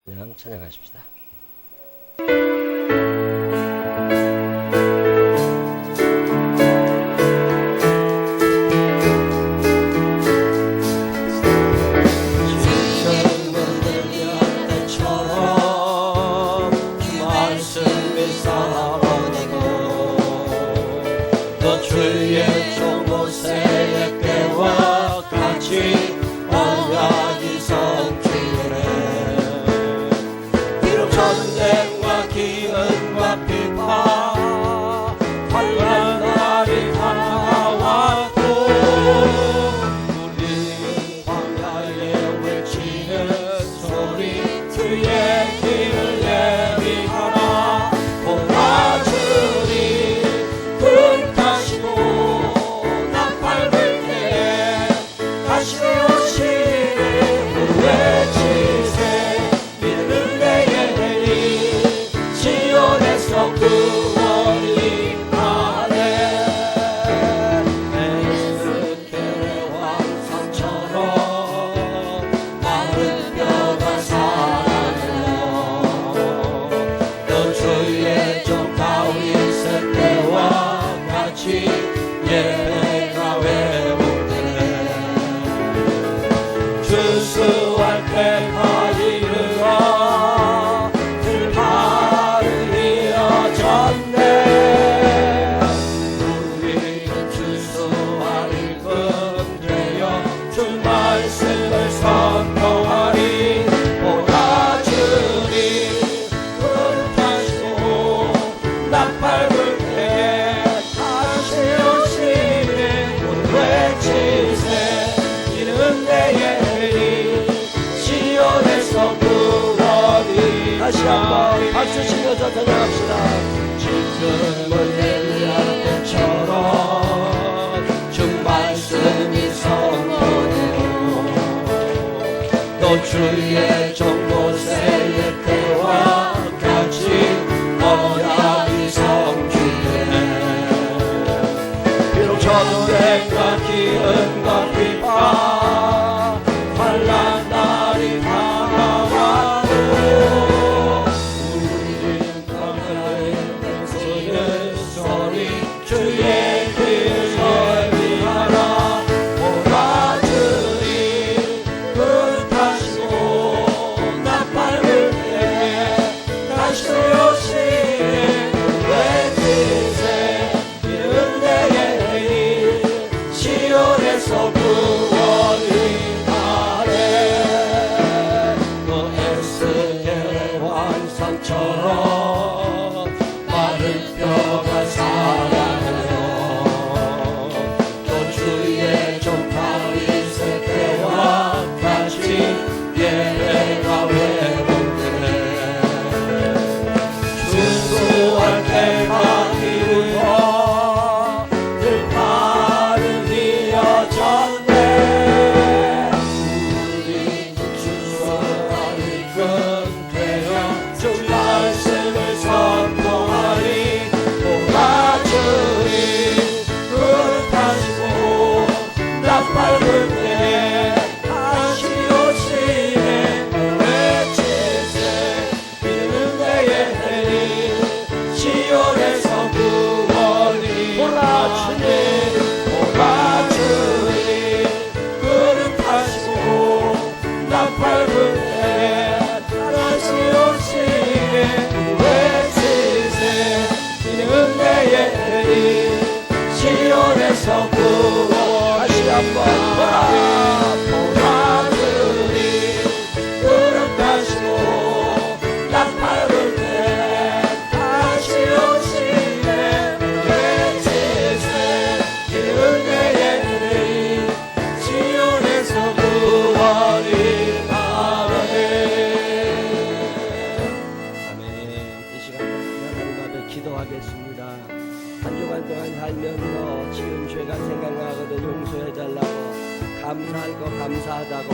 그냥 찬양하십시다. 주의 종모세의 때와 같이 언약이 성취되네. 비록 전쟁과 기근과 비파 환난 날이 다가왔고 우리 광야에 외치는 소리 주의 길을 예비하라. 도와주리 불 타시고 나팔 불 때에 다시 오시리. 외치세 믿는 내의 내리 시온에서 구원이 임하네. 에스겔의 왕성처럼 마른 뼈가 살아나며 또 주의 종 다윗의 때와 같이 예배가 회복되네. 주수할 때가 이르러 들판은 이어졌네. 우리는 주수할 일꾼 되어 주 말씀을 선포하리. 보라주니 불 타시고 나팔 불 때에 다시 오시리. 외치세 이는 내의 해리 시온에서 구원이. 다시 한번 박수 치면서 찬양합시다. 지금은 엘리야 때처럼 주 말씀이 선포되고 또 주의 종 모세의 때와 같이 언약이 성취되네. 비록 전쟁과 기근과 비파 환난 날이 다가왔고 우리는 광야에 외치는 소리 주의 길을 예비하라. 보라주니 불 타시고 나팔 불 때에 다시 오시리. 외치세 이는 내의 해리 시온에서 구원이 임하네. 또 에스겔의 왕성처럼 마른 뼈가 살아나며 또 주의 종 다윗의 때와 같이 예배가 회복되네. 주수할 때가 이르러 들판은 이어졌네. 우리는 주수할 일꾼 되어 주 말씀을 선포하리. 보라주니 불 타시고 나팔 불 때에 다시 오시네. 외치세 믿는 내의 해리 시온에서 구원이 임하네. 보라주니 불을 타시고 나팔 불 때에 다시 오시네. 외치세 믿는 내의 해리 시온에서 구원. 다시 한번 보라주니 불을 타시고 나팔 불 때에 다시 오시네. 외치세 믿는 내의 해리 시온에서 구원이 임하네. 아멘. 이 시간 하나님 앞에 기도하겠습니다. 한 주간 동안 살면서 지은 죄가 생각나거든 용서해달라고 감사할 거 감사하다고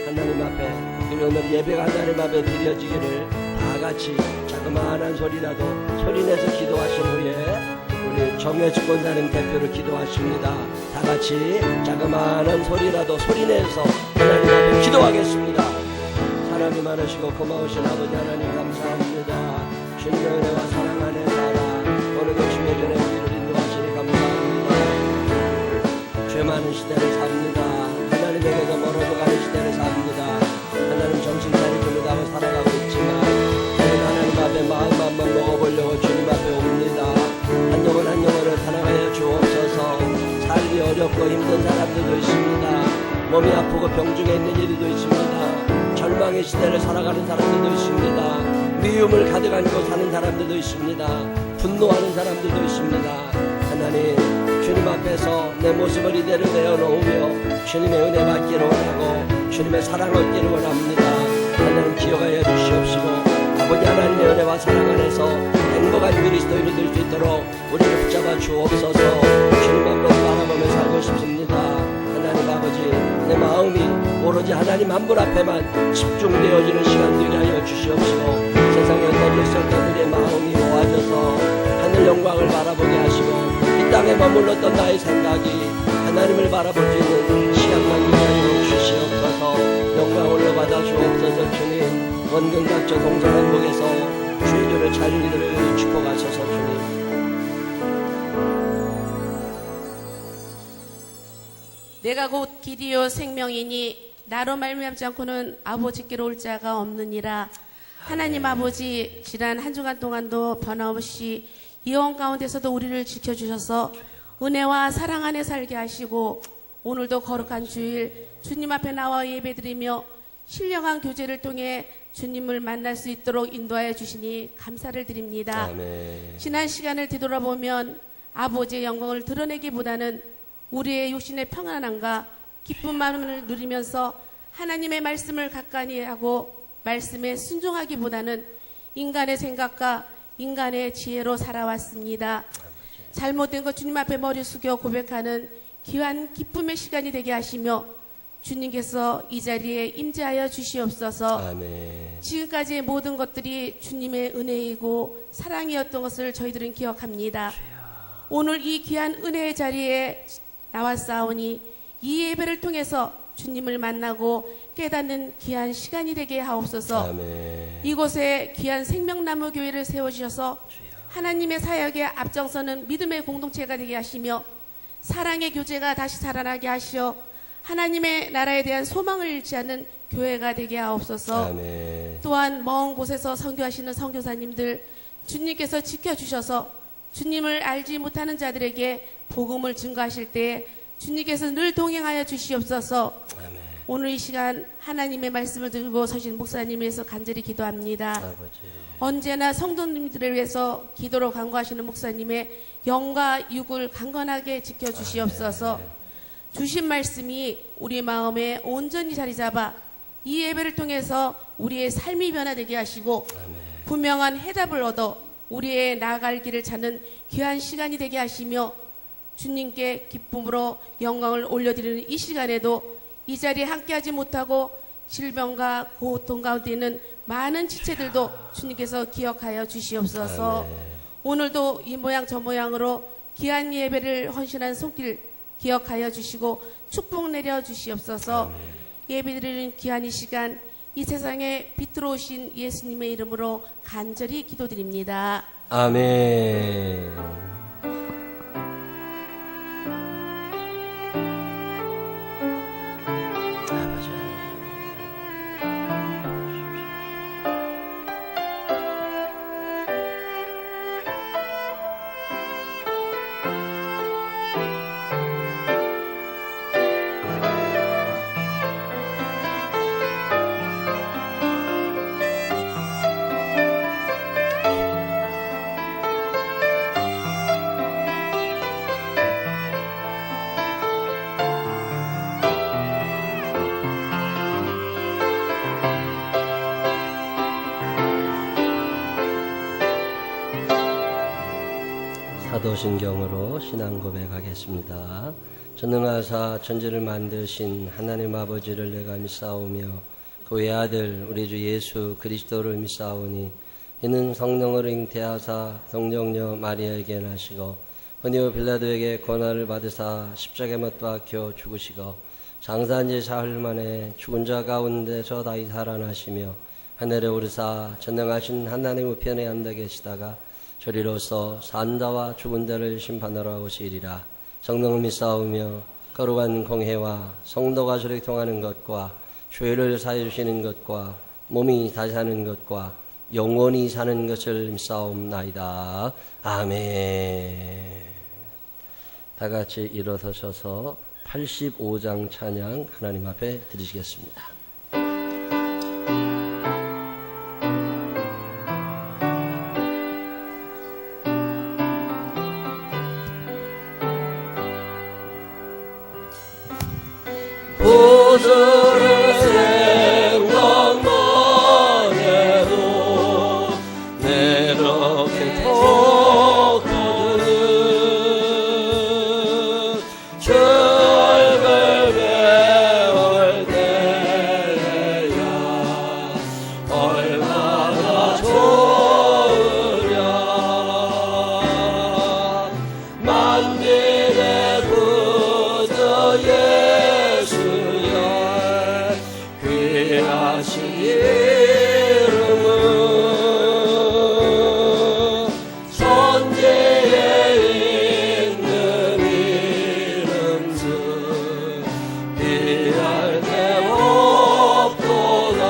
하나님 앞에 오늘 예배가 하나님 앞에 드려지기를 다 같이 자그마한 소리라도 소리내서 기도하신 후에 우리 정예주권사님 대표로 기도하십니다. 다 같이 자그마한 소리라도 소리내서 하나님 앞에 기도하겠습니다. 사랑이 많으시고 고마우신 아버지 하나님 감사합니다. 주님의 은혜와 사랑 안에 살아 오늘도 주의 전에 우리를 인도하시니 감사합니다. 죄 많은 시대를 삽니다. 하나님에게서 멀어져 가는 시대를 삽니다. 하나님 정신 차리고 믿하고 살아가고 있지만 하나님 앞에 마음 한번 먹어보려고 주님 앞에 옵니다. 한 영혼 한 영혼을 사랑하여 주옵소서. 살기 어렵고 힘든 사람들도 있습니다. 몸이 아프고 병중에 있는 이들도 있습니다. 절망의 시대를 살아가는 사람들도 있습니다. 미움을 가득 안고 사는 사람들도 있습니다. 분노하는 사람들도 있습니다. 하나님 주님 앞에서 내 모습을 이대로 내어놓으며 주님의 은혜 받기를 원하고 주님의 사랑 얻기를 원합니다. 하나님 기억하여 주시옵시고 아버지 하나님의 은혜와 사랑 안에서 행복한 그리스도인이 될 수 있도록 우리를 붙잡아 주옵소서. 주님 앞에 바라보며 살고 싶습니다. 하나님 아버지 내 마음이 오로지 하나님 한 분 앞에만 집중되어지는 시간 되게 하여 주시옵시고 세상에 널렸었던 우리의 마음이 모아져서 하늘 영광을 바라보게 하시고 이 땅에 머물렀던 나의 생각이 하나님을 바라볼 수 있는 시간만 되게 하여 주시옵소서. 영광 올려받아 주옵소서. 주님 원근각저 동서남북에서 주의 조를 찾은 이들을 축복하소서. 주님 내가 곧 길이요 생명이니 나로 말미암지 않고는 아버지께로 올 자가 없느니라. 하나님 아버지 지난 한 주간 동안도 변함없이 이원 가운데서도 우리를 지켜주셔서 은혜와 사랑 안에 살게 하시고 오늘도 거룩한 주일 주님 앞에 나와 예배드리며 신령한 교제를 통해 주님을 만날 수 있도록 인도하여 주시니 감사를 드립니다. 아멘. 지난 시간을 뒤돌아보면 아버지의 영광을 드러내기보다는 우리의 육신의 평안함과 기쁜 마음을 누리면서 하나님의 말씀을 가까이 하고 말씀에 순종하기보다는 인간의 생각과 인간의 지혜로 살아왔습니다. 잘못된 것 주님 앞에 머리 숙여 고백하는 귀한 기쁨의 시간이 되게 하시며 주님께서 이 자리에 임재하여 주시옵소서. 아멘. 지금까지의 모든 것들이 주님의 은혜이고 사랑이었던 것을 저희들은 기억합니다. 오늘 이 귀한 은혜의 자리에 나왔사오니 이 예배를 통해서 주님을 만나고 깨닫는 귀한 시간이 되게 하옵소서. 아멘. 이곳에 귀한 생명나무 교회를 세워주셔서 하나님의 사역에 앞장서는 믿음의 공동체가 되게 하시며 사랑의 교제가 다시 살아나게 하시어 하나님의 나라에 대한 소망을 잃지 않는 교회가 되게 하옵소서. 아멘. 또한 먼 곳에서 선교하시는 선교사님들 주님께서 지켜주셔서 주님을 알지 못하는 자들에게 복음을 증거하실 때 주님께서 늘 동행하여 주시옵소서. 아멘. 오늘 이 시간 하나님의 말씀을 들고 서신 목사님을 위해서 간절히 기도합니다. 아버지. 언제나 성도님들을 위해서 기도로 간구하시는 목사님의 영과 육을 강건하게 지켜주시옵소서. 주신 말씀이 우리 마음에 온전히 자리 잡아 이 예배를 통해서 우리의 삶이 변화되게 하시고 분명한 해답을 얻어 우리의 나아갈 길을 찾는 귀한 시간이 되게 하시며 주님께 기쁨으로 영광을 올려드리는 이 시간에도 이 자리에 함께하지 못하고 질병과 고통 가운데 있는 많은 지체들도 주님께서 기억하여 주시옵소서. 아멘. 오늘도 이 모양 저 모양으로 귀한 예배를 헌신한 손길 기억하여 주시고 축복 내려 주시옵소서. 예배드리는 귀한 이 시간 이 세상에 빛으로 오신 예수님의 이름으로 간절히 기도드립니다. 아멘. 아버지 사도신경으로 신앙 고백하겠습니다. 전능하사 천지를 만드신 하나님 아버지를 내가 믿사오며 그 외아들 우리 주 예수 그리스도를 믿사오니 이는 성령으로 잉태하사 성령녀 마리아에게 나시고 본디오 빌라도에게 고난을 받으사 십자가에 못 박혀 죽으시고 장사한 지 사흘 만에 죽은 자 가운데서 다시 살아나시며 하늘에 오르사 전능하신 하나님 우편에 앉아 계시다가 저리로서 산자와 죽은 자를 심판하러 오시리라. 성령을 믿사오며 거룩한 공회와 성도가 조력통하는 것과 죄를 사해 주시는 것과 몸이 다시 사는 것과 영원히 사는 것을 믿사옵나이다. 아멘. 다 같이 일어서셔서 85장 찬양 하나님 앞에 드리시겠습니다. 구주를 생각만 해도 내게 좋거든. 죄를 배울 때야 얼마나 좋으랴. 만민의 구주 예수여 귀하신 이름은 선지에 있는 이름은 비할 데 없도다.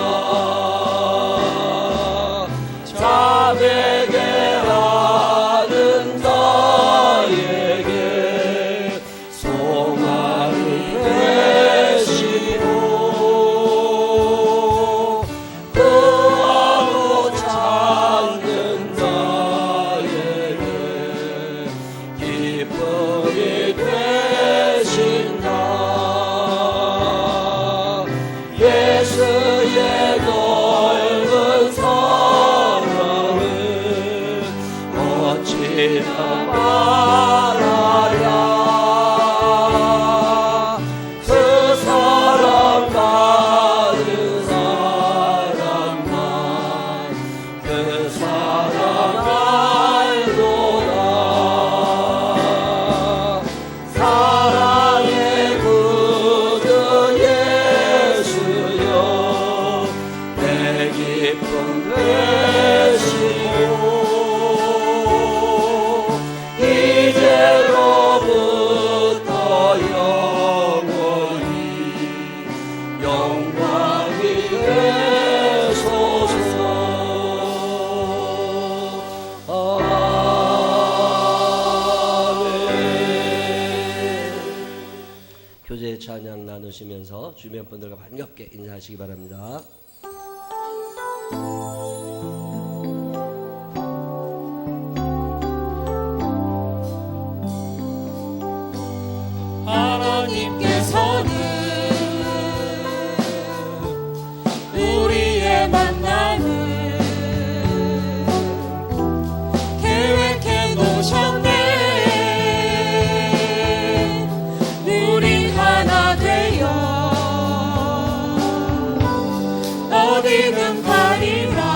자백에 하는 자에게 소망이 되시고 구하고 찾는 자에게 기쁨이 되신다. 예수의 넓은 사랑을 어찌나 말하랴. 그 사랑 받은 사람만 그 사랑 알도다. 사랑의 구주 예수여 내 기쁨 되시고 이제로부터 영원히 영광이 되소서. 아멘. 교제 찬양 나누시면서 주변 분들과 반갑게 인사하시기 바랍니다. 하나님께서는 우리의 만남을 계획해 놓으셨네. 우리 하나 되어 어디든 가리라.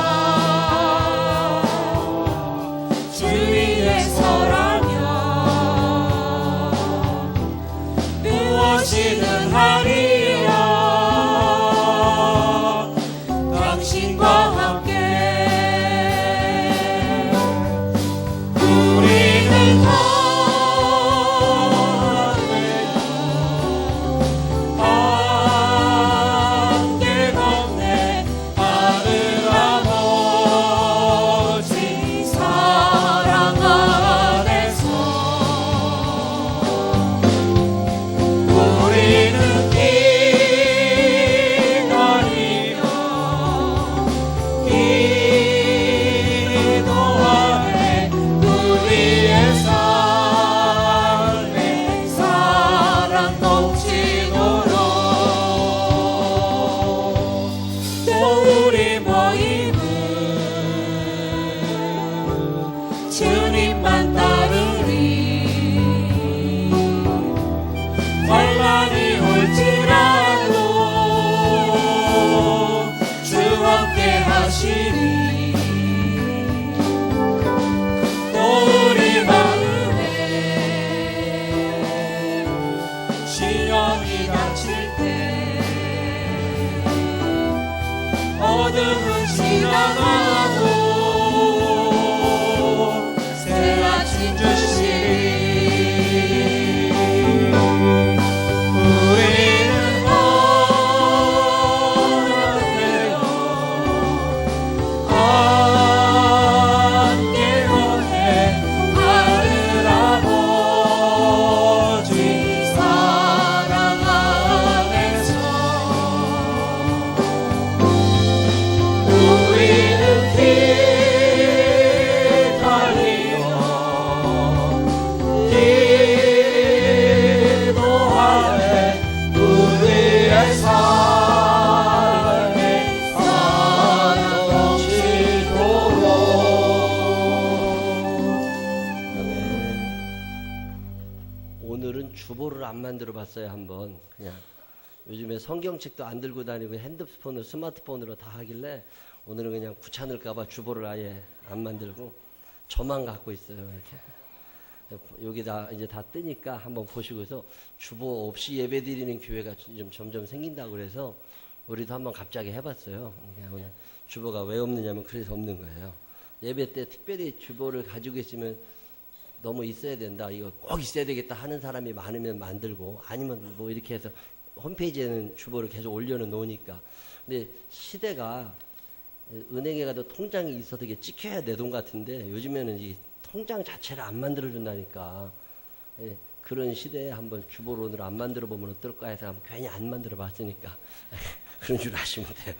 안 만들어 봤어요, 한번. 그냥. 요즘에 성경책도 안 들고 다니고 핸드폰으로, 스마트폰으로 다 하길래 오늘은 그냥 귀찮을까봐 주보를 아예 안 만들고 저만 갖고 있어요, 이렇게. 여기다 이제 다 뜨니까 한번 보시고서 주보 없이 예배 드리는 교회가 좀 점점 생긴다고 그래서 우리도 한번 갑자기 해봤어요. 오늘 주보가 왜 없느냐면 그래서 없는 거예요. 예배 때 특별히 주보를 가지고 있으면 너무 있어야 된다, 이거 꼭 있어야 되겠다 하는 사람이 많으면 만들고, 아니면 뭐 이렇게 해서 홈페이지에는 주보를 계속 올려놓으니까. 근데 시대가 은행에 가도 통장이 있어도 이게 찍혀야 내 돈 같은데 요즘에는 이 통장 자체를 안 만들어준다니까. 그런 시대에 한번 주보를 오늘 안 만들어 보면 어떨까 해서 한번 괜히 안 만들어 봤으니까 그런 줄 아시면 돼요.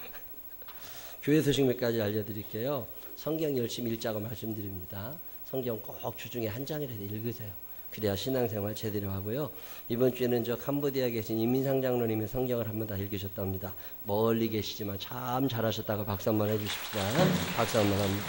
교회 소식 몇 가지 알려드릴게요. 성경 열심히 읽자고 말씀드립니다. 성경 꼭 주중에 한 장이라도 읽으세요. 그래야 신앙생활 제대로 하고요. 이번 주에는 저 캄보디아에 계신 이민상 장로님의 성경을 한번 다 읽으셨답니다. 멀리 계시지만 참 잘하셨다고 박수 한번 해주십시다. 박수 한번 합니다.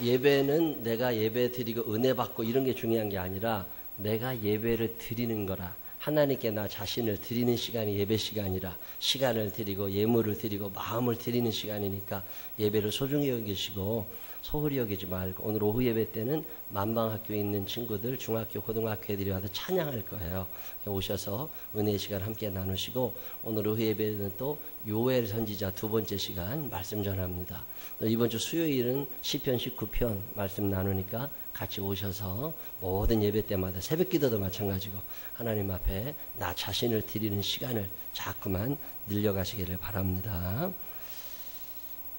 예배는 내가 예배 드리고 은혜 받고 이런 게 중요한 게 아니라 내가 예배를 드리는 거라. 하나님께 나 자신을 드리는 시간이 예배 시간이라, 시간을 드리고 예물을 드리고 마음을 드리는 시간이니까 예배를 소중히 여기시고 소홀히 여기지 말고, 오늘 오후 예배 때는 만방학교에 있는 친구들, 중학교, 고등학교 애들이 와서 찬양할 거예요. 오셔서 은혜의 시간 함께 나누시고, 오늘 오후 예배는 또 요엘 선지자 두 번째 시간 말씀 전합니다. 또 이번 주 수요일은 시편 19편 말씀 나누니까 같이 오셔서 모든 예배 때마다 새벽 기도도 마찬가지고 하나님 앞에 나 자신을 드리는 시간을 자꾸만 늘려가시기를 바랍니다.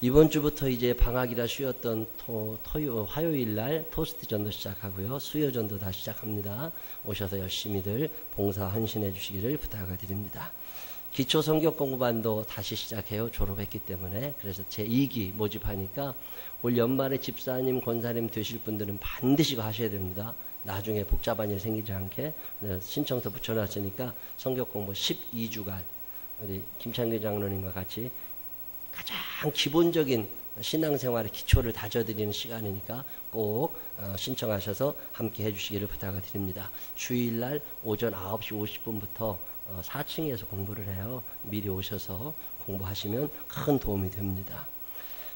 이번 주부터 이제 방학이라 쉬었던 화요일 날 토스트 전도 시작하고요. 수요 전도 다시 시작합니다. 오셔서 열심히들 봉사 헌신해 주시기를 부탁드립니다. 기초 성경 공부반도 다시 시작해요. 졸업했기 때문에. 그래서 제2기 모집하니까 올 연말에 집사님, 권사님 되실 분들은 반드시 하셔야 됩니다. 나중에 복잡한 일 생기지 않게. 신청서 붙여놨으니까 성경 공부 12주간 우리 김창규 장로님과 같이 가장 기본적인 신앙생활의 기초를 다져드리는 시간이니까 꼭 신청하셔서 함께 해주시기를 부탁드립니다. 주일날 오전 9시 50분부터 4층에서 공부를 해요. 미리 오셔서 공부하시면 큰 도움이 됩니다.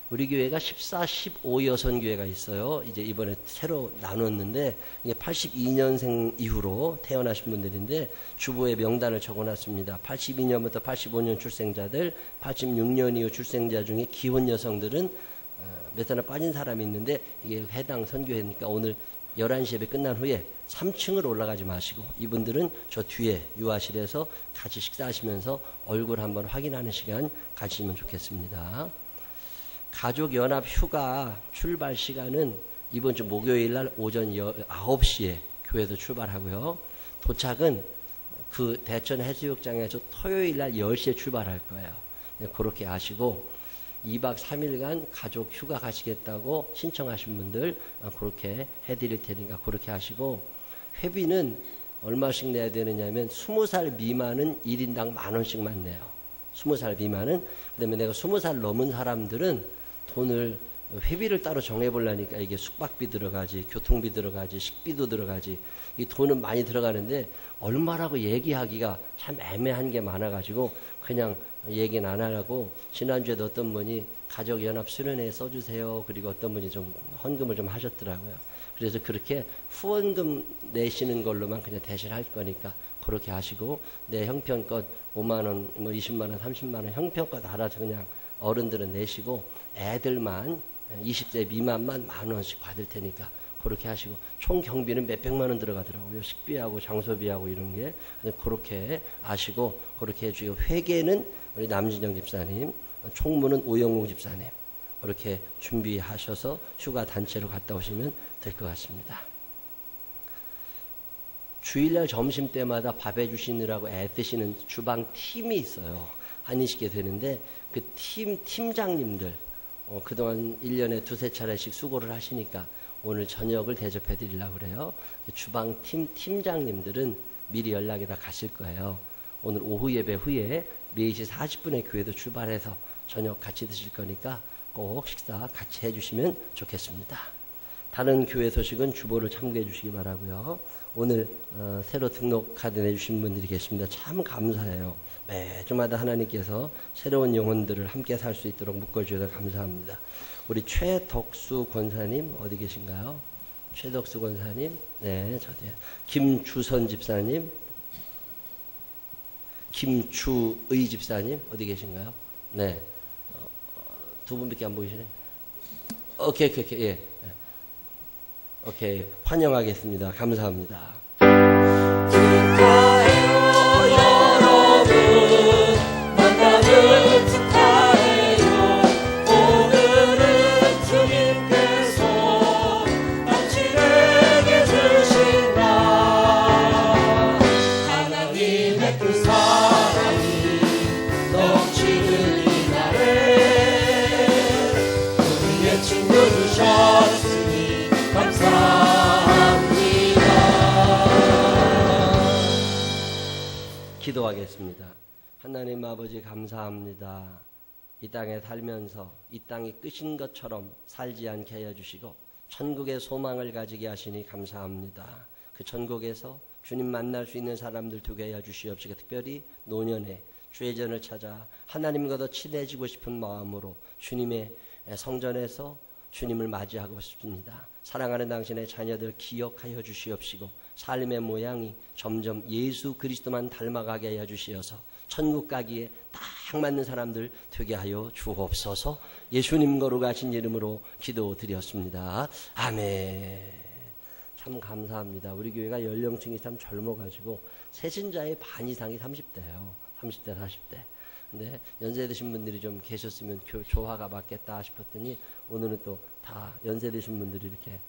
우리 교회가 14, 15 여선교회가 있어요. 이제 이번에 새로 나눴는데 이게 82년생 이후로 태어나신 분들인데 주보에 명단을 적어놨습니다. 82년부터 85년 출생자들, 86년 이후 출생자 중에 기혼 여성들은 몇 하나 빠진 사람이 있는데 이게 해당 선교회니까 오늘 11시 예배 끝난 후에 3층으로 올라가지 마시고 이분들은 저 뒤에 유아실에서 같이 식사하시면서 얼굴 한번 확인하는 시간 가지시면 좋겠습니다. 가족연합 휴가 출발 시간은 이번 주 목요일 날 오전 9시에 교회도 출발하고요. 도착은 그 대천 해수욕장에서 토요일 날 10시에 출발할 거예요. 그렇게 하시고 2박 3일간 가족 휴가 가시겠다고 신청하신 분들 그렇게 해드릴 테니까 그렇게 하시고, 회비는 얼마씩 내야 되느냐면 20살 미만은 1인당 10,000원씩만 내요. 20살 미만은. 그 다음에 내가 20살 넘은 사람들은 돈을 회비를 따로 정해보려니까 이게 숙박비 들어가지, 교통비 들어가지, 식비도 들어가지, 이 돈은 많이 들어가는데 얼마라고 얘기하기가 참 애매한 게 많아가지고 그냥 얘기는 안 하려고, 지난주에도 어떤 분이 가족연합 수련회에 써주세요. 그리고 어떤 분이 좀 헌금을 좀 하셨더라고요. 그래서 그렇게 후원금 내시는 걸로만 그냥 대신할 거니까 그렇게 하시고, 내 형편껏 5만원, 뭐 20만원, 30만원 형편껏 알아서 그냥 어른들은 내시고 애들만 20세 미만만 10,000원씩 받을 테니까 그렇게 하시고, 총 경비는 몇백만원 들어가더라고요. 식비하고 장소비하고 이런 게. 그렇게 아시고 그렇게 해주시고, 회계는 우리 남진영 집사님, 총무는 오영웅 집사님 그렇게 준비하셔서 휴가 단체로 갔다 오시면 될 것 같습니다. 주일날 점심 때마다 밥 해주시느라고 애쓰시는 주방 팀이 있어요. 한인식에 되는데 그 팀장님들 그동안 1년에 2-3차례씩 수고를 하시니까 오늘 저녁을 대접해 드리려고 그래요. 주방 팀장님들은 미리 연락이 다 가실 거예요. 오늘 오후 예배 후에 4시 40분에 교회도 출발해서 저녁 같이 드실 거니까 꼭 식사 같이 해주시면 좋겠습니다. 다른 교회 소식은 주보를 참고해 주시기 바라고요. 오늘 새로 등록 카드 내주신 분들이 계십니다. 참 감사해요. 매주마다 하나님께서 새로운 영혼들을 함께 살 수 있도록 묶어주셔서 감사합니다. 우리 최덕수 권사님 어디 계신가요? 최덕수 권사님, 네, 저도요. 김주선 집사님, 김주의 집사님 어디 계신가요? 네, 두 분밖에 안 보이시네. 오케이, 예. 오케이, 환영하겠습니다. 감사합니다. 축하해요 여러분 만남을 축하해요 오늘은 주님께서 당신에게 주신 날 하나님의 그 사랑이 넘치는 이날에 우리의 친구 주셨으니 감사합니다. 기도하겠습니다. 하나님 아버지 감사합니다. 이 땅에 살면서 이 땅이 끝인 것처럼 살지 않게 하여 주시고 천국의 소망을 가지게 하시니 감사합니다. 그 천국에서 주님 만날 수 있는 사람들 되게 하여 주시옵시고 특별히 노년에 주의 전을 찾아 하나님과 더 친해지고 싶은 마음으로 주님의 성전에서 주님을 맞이하고 싶습니다. 사랑하는 당신의 자녀들 기억하여 주시옵시고 삶의 모양이 점점 예수 그리스도만 닮아가게 하여 주시어서 천국 가기에 딱 맞는 사람들 되게 하여 주옵소서. 예수님 거룩하신 이름으로 기도드렸습니다. 아멘. 참 감사합니다. 우리 교회가 연령층이 참 젊어가지고 세신자의 반 이상이 30대예요. 30대 40대. 근데 연세 드신 분들이 좀 계셨으면 조화가 맞겠다 싶었더니 오늘은 또 다 연세 드신 분들이 이렇게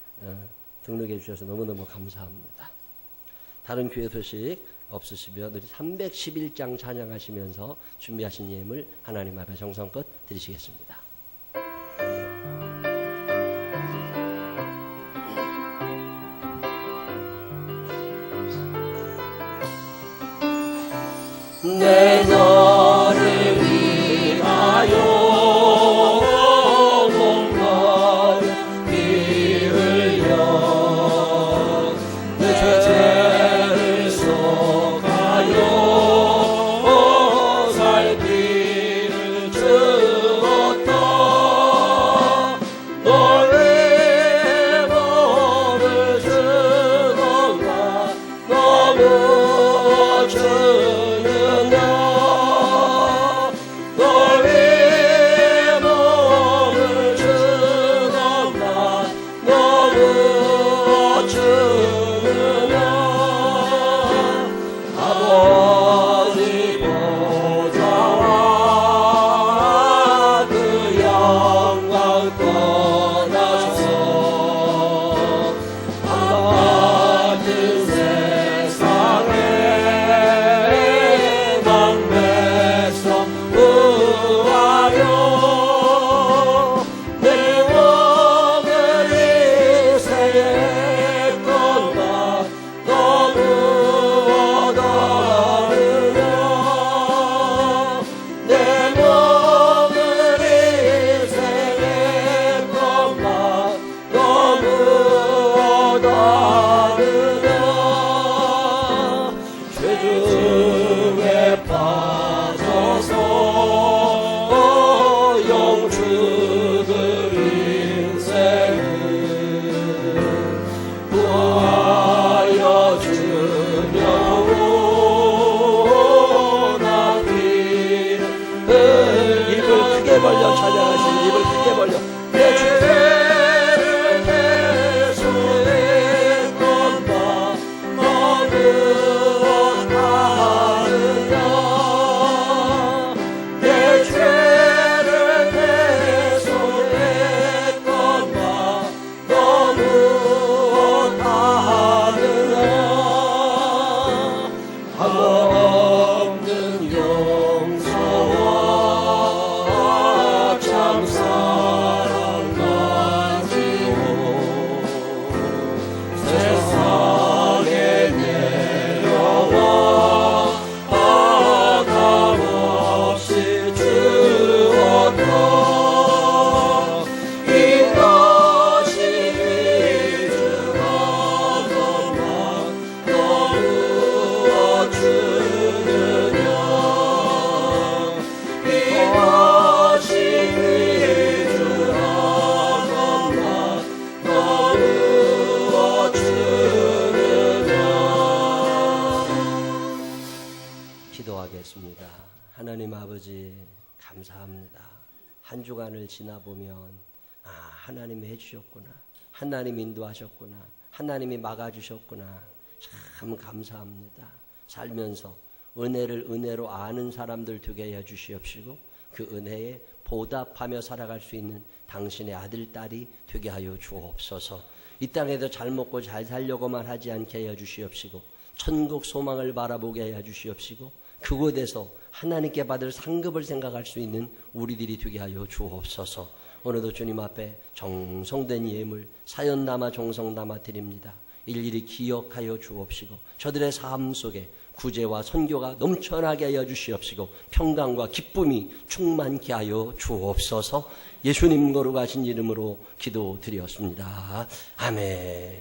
등록해 주셔서 너무너무 감사합니다. 다른 교회 소식 없으시면 우리 311장 찬양하시면서 준비하신 예물 하나님 앞에 정성껏 드리시겠습니다. 내 너를 위하여 목마른 피 흘려 내 죄를 속하여 살 길을 주었다 너의 너를 주건가 너무 주는 나 지나보면 하나님이 해주셨구나, 하나님이 인도하셨구나, 하나님이 막아주셨구나, 참 감사합니다. 살면서 은혜를 은혜로 아는 사람들 되게 해주시옵시고 그 은혜에 보답하며 살아갈 수 있는 당신의 아들, 딸이 되게 하여 주옵소서. 이 땅에도 잘 먹고 잘 살려고만 하지 않게 하여 주시옵시고 천국 소망을 바라보게 하여 주시옵시고 그곳에서 하나님께 받을 상급을 생각할 수 있는 우리들이 되게 하여 주옵소서. 오늘도 주님 앞에 정성된 예물 사연 남아 정성 남아 드립니다. 일일이 기억하여 주옵시고 저들의 삶 속에 구제와 선교가 넘쳐나게 하여 주시옵시고 평강과 기쁨이 충만케 하여 주옵소서. 예수님 거룩하신 이름으로 기도드렸습니다. 아멘.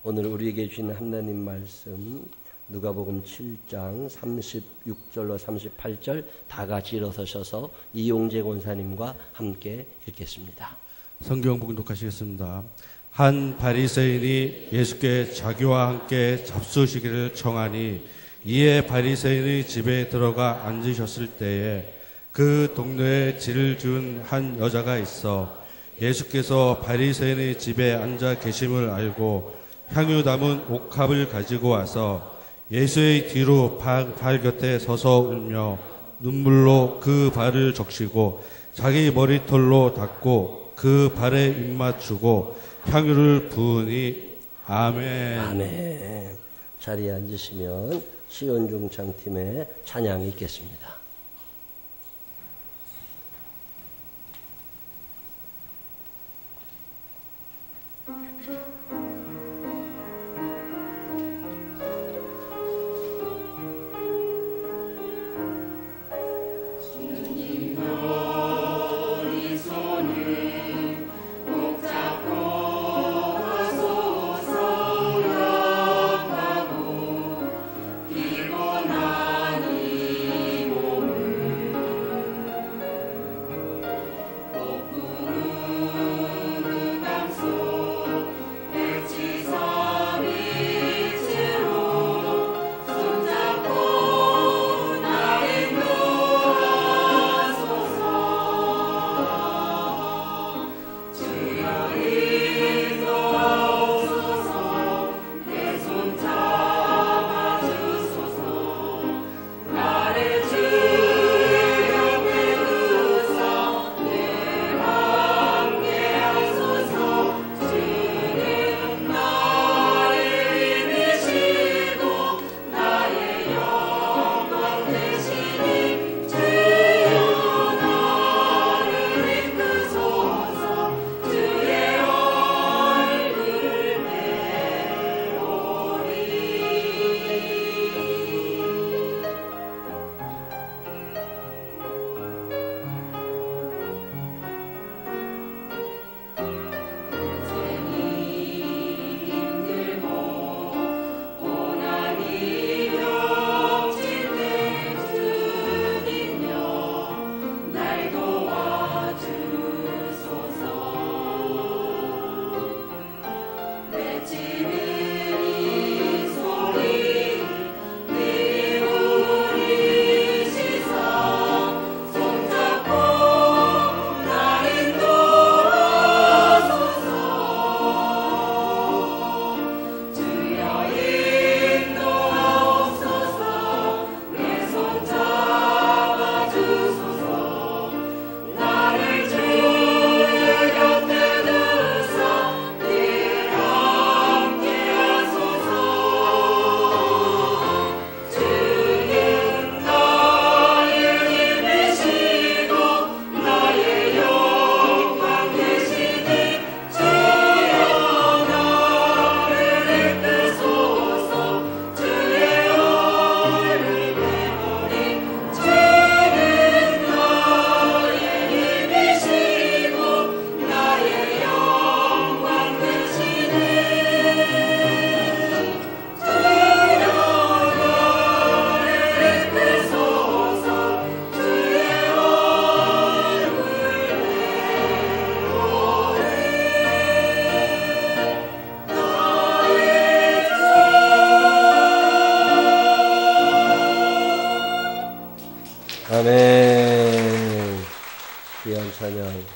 오늘 우리에게 주신 하나님 말씀 누가복음 7장 36절로 38절 다 같이 일어서셔서 이용재 권사님과 함께 읽겠습니다. 성경 봉독하시겠습니다. 한 바리새인이 예수께 자기와 함께 잡수시기를 청하니 이에 바리새인의 집에 들어가 앉으셨을 때에 그 동네에 질을 준 한 여자가 있어 예수께서 바리새인의 집에 앉아 계심을 알고 향유 담은 옥합을 가지고 와서 예수의 뒤로 발 곁에 서서 울며 눈물로 그 발을 적시고 자기 머리털로 닦고 그 발에 입맞추고 향유를 부으니 아멘. 아멘. 자리에 앉으시면 시온중창팀의 찬양이 있겠습니다. 피곤한 이 몸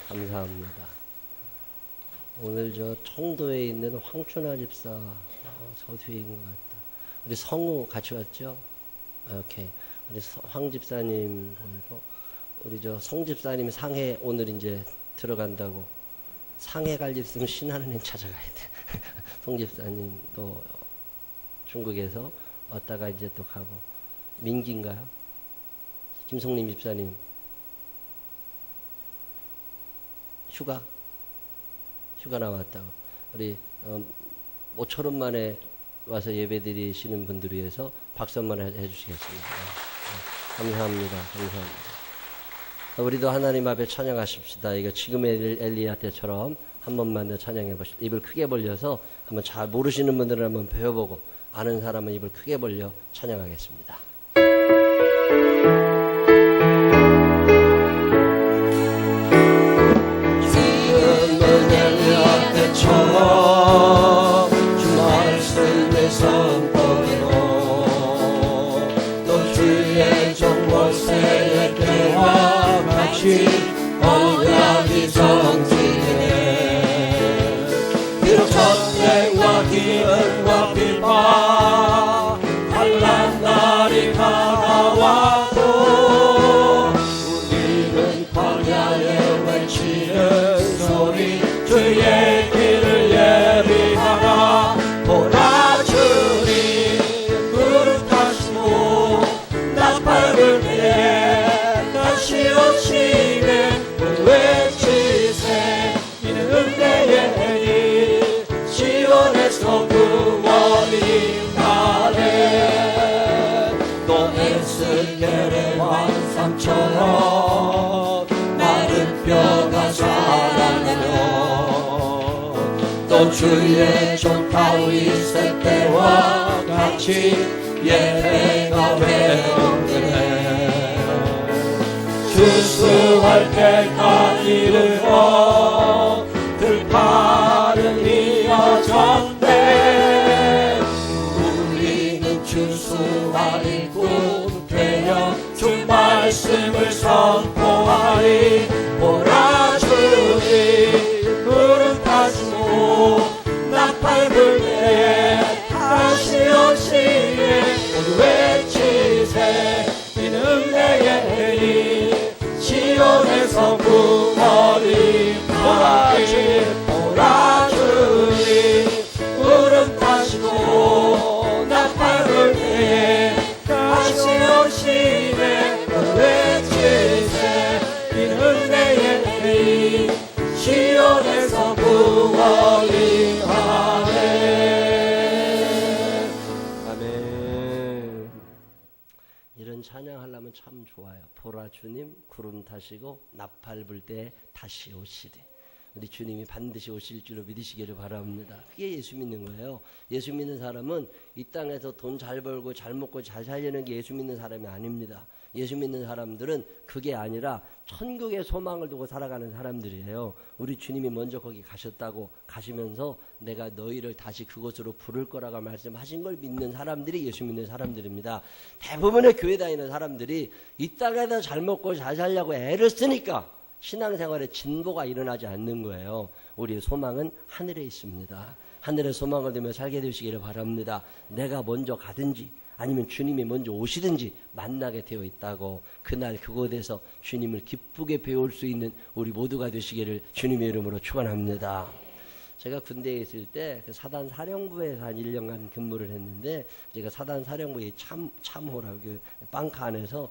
감사합니다. 오늘 저 청도에 있는 황춘아 집사 저 뒤에 있는 것 같다. 우리 성우 같이 왔죠? 오케이. 우리 황 집사님 보이고 우리 저 송 집사님 상해 오늘 이제 들어간다고. 상해 갈 일 있으면 신하은행 찾아가야 돼. 송 집사님도 중국에서 왔다가 이제 또 가고. 민기인가요? 김송림 집사님 휴가 나왔다고. 우리 모처럼 만에 와서 예배 드리시는 분들 위해서 박수 한번 해주시겠습니다. 감사합니다. 우리도 하나님 앞에 찬양하십시다. 이거 지금의 엘리야 때처럼 한 번만 더 찬양해 보십시다. 입을 크게 벌려서 한번 잘 모르시는 분들은 한번 배워보고 아는 사람은 입을 크게 벌려 찬양하겠습니다. 지금은 엘리야 때처럼 주 말씀의 선포로 또 주의 종 모세의 때와 같이 언약이 성취되네. 비록 전쟁과 기근과 비판 환난 날이 다가와도 우리는 광야에 외치는 소리 주의 길을 예비하라. 보라 주님 구름 타시고 나팔을 내 다시 오시네. 외치세 이는 은혜의 일 시온에서 구원이 나네. 또 에스겔의 환상처럼 마른 뼈가 살아나며 또 주의 종 다윗의 때와 같이 예배가 회복되네. 주수할 때가 이르러 들판은 이어졌네. 우리는 주수하리 꿈되어 주 말씀을 선포하리. 보라 주님 구름 타시고 나팔 불때 다시 오시네. 모두 외치세 이는 은혜의 일 시온에서 구원이 나리. 보라 주님 구름 타시고 나팔을 내 다시 오시네. 외치세 이는 은혜의 일 시온에서 구원이 하네. 아멘. 이런 찬양하려면 참 좋아요. 보라 주님 구름 타시고 나팔 불 때 다시 오시리. 우리 주님이 반드시 오실 줄로 믿으시기를 바랍니다. 그게 예수 믿는 거예요. 예수 믿는 사람은 이 땅에서 돈 잘 벌고 잘 먹고 잘 살려는 게 예수 믿는 사람이 아닙니다. 예수 믿는 사람들은 그게 아니라 천국의 소망을 두고 살아가는 사람들이에요. 우리 주님이 먼저 거기 가셨다고 가시면서 내가 너희를 다시 그곳으로 부를 거라고 말씀하신 걸 믿는 사람들이 예수 믿는 사람들입니다. 대부분의 교회 다니는 사람들이 이 땅에서 잘 먹고 잘 살려고 애를 쓰니까 신앙생활에 진보가 일어나지 않는 거예요. 우리의 소망은 하늘에 있습니다. 하늘의 소망을 두며 살게 되시기를 바랍니다. 내가 먼저 가든지 아니면 주님이 먼저 오시든지 만나게 되어 있다고 그날 그곳에서 주님을 기쁘게 배울 수 있는 우리 모두가 되시기를 주님의 이름으로 축원합니다. 제가 군대에 있을 때 그 사단 사령부에서 한 1년간 근무를 했는데 제가 사단 사령부의 참호라고 그 빵카 안에서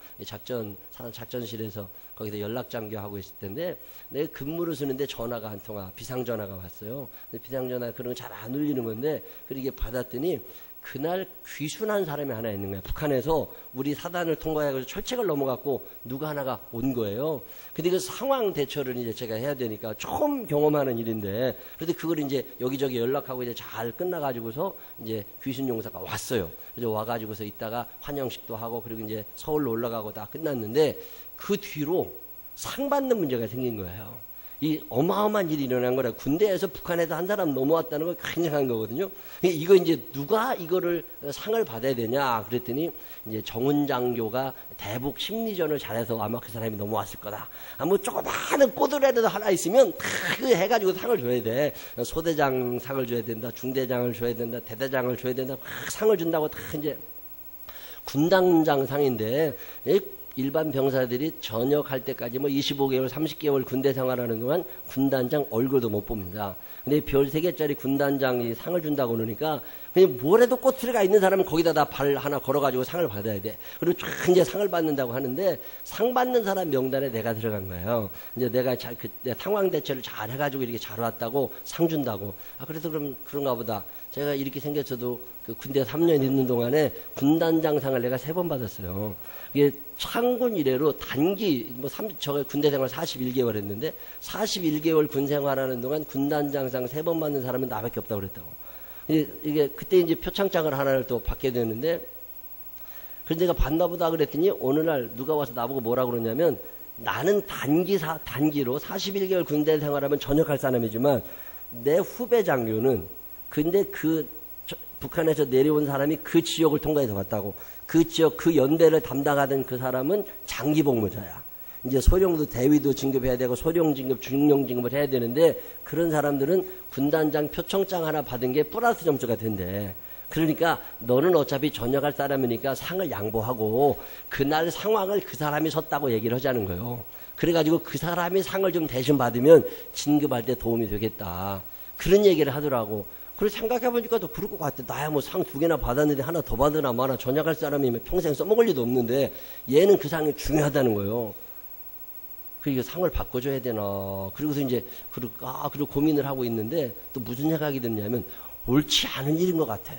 작전실에서 거기서 연락장교하고 있을 텐데 내가 근무를 쓰는데 전화가 한 통화 비상전화가 왔어요. 비상전화 그런 거 잘 안 울리는 건데 그렇게 받았더니 그날 귀순한 사람이 하나 있는 거예요. 북한에서 우리 사단을 통과해서 철책을 넘어갔고 누가 하나가 온 거예요. 근데 그 상황 대처를 이제 제가 해야 되니까 처음 경험하는 일인데 그런데 그걸 이제 여기저기 연락하고 이제 잘 끝나가지고서 이제 귀순 용사가 왔어요. 그래서 와가지고서 있다가 환영식도 하고 그리고 이제 서울로 올라가고 다 끝났는데 그 뒤로 상 받는 문제가 생긴 거예요. 이 어마어마한 일이 일어난 거라. 군대에서 북한에서 한 사람 넘어왔다는 건 굉장한 거거든요. 이거 이제 누가 이거를 상을 받아야 되냐 그랬더니 이제 정훈장교가 대북 심리전을 잘해서 아마 그 사람이 넘어왔을 거다. 뭐 조그마한 꼬들에라도 하나 있으면 다 그 해가지고 상을 줘야 돼. 소대장 상을 줘야 된다, 중대장을 줘야 된다, 대대장을 줘야 된다. 막 상을 준다고 다 이제 군단장 상인데, 일반 병사들이 전역할 때까지 뭐 25개월, 30개월 군대 생활하는 동안 군단장 얼굴도 못 봅니다. 근데 별 3개짜리 군단장이 상을 준다고 그러니까 그냥 뭐래도 꼬투리가 있는 사람은 거기다 다 발 하나 걸어가지고 상을 받아야 돼. 그리고 쫙 이제 상을 받는다고 하는데 상 받는 사람 명단에 내가 들어간 거예요. 이제 내가 그때 상황 대처를 잘 해가지고 이렇게 잘 왔다고 상 준다고. 그래서 그럼 그런가 보다. 제가 이렇게 생겼어도 그 군대 3년 있는 동안에 군단장상을 내가 3번 받았어요. 이게 창군 이래로 단기 저 군대 생활 41개월 했는데 41개월 군 생활하는 동안 군단장상 3번 받는 사람은 나밖에 없다고 그랬다고. 이게 그때 이제 표창장을 하나를 또 받게 되는데, 그래서 내가 받나 보다 그랬더니 어느 날 누가 와서 나보고 뭐라고 그러냐면, 나는 단기로 41개월 군대 생활하면 전역할 사람이지만 내 후배 장교는 근데 북한에서 내려온 사람이 그 지역을 통과해서 왔다고. 그 지역, 그 연대를 담당하던 그 사람은 장기 복무자야. 이제 소령도 대위도 진급해야 되고 소령 진급, 중령 진급을 해야 되는데 그런 사람들은 군단장 표창장 하나 받은 게 플러스 점수가 된대. 그러니까 너는 어차피 전역할 사람이니까 상을 양보하고 그날 상황을 그 사람이 섰다고 얘기를 하자는 거예요. 그래가지고 그 사람이 상을 좀 대신 받으면 진급할 때 도움이 되겠다. 그런 얘기를 하더라고. 그래서 생각해보니까 또 그럴 것 같아. 나야 뭐 상 2개나 받았는데 하나 더 받으나 마나 전역할 사람이면 평생 써먹을 일도 없는데 얘는 그 상이 중요하다는 거예요. 그리고 상을 바꿔줘야 되나. 그리고서 이제 그리고 고민을 하고 있는데 또 무슨 생각이 드냐면 옳지 않은 일인 것 같아.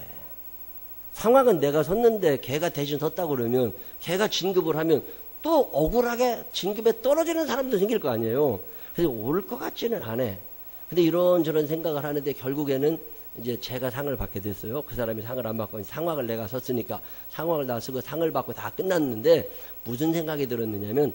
상황은 내가 섰는데 걔가 대신 섰다고 그러면 걔가 진급을 하면 또 억울하게 진급에 떨어지는 사람도 생길 거 아니에요. 그래서 올 것 같지는 않아. 근데 이런저런 생각을 하는데 결국에는 이제 제가 상을 받게 됐어요. 그 사람이 상을 안 받고 상황을 내가 섰으니까 상황을 다 쓰고 상을 받고 다 끝났는데 무슨 생각이 들었느냐면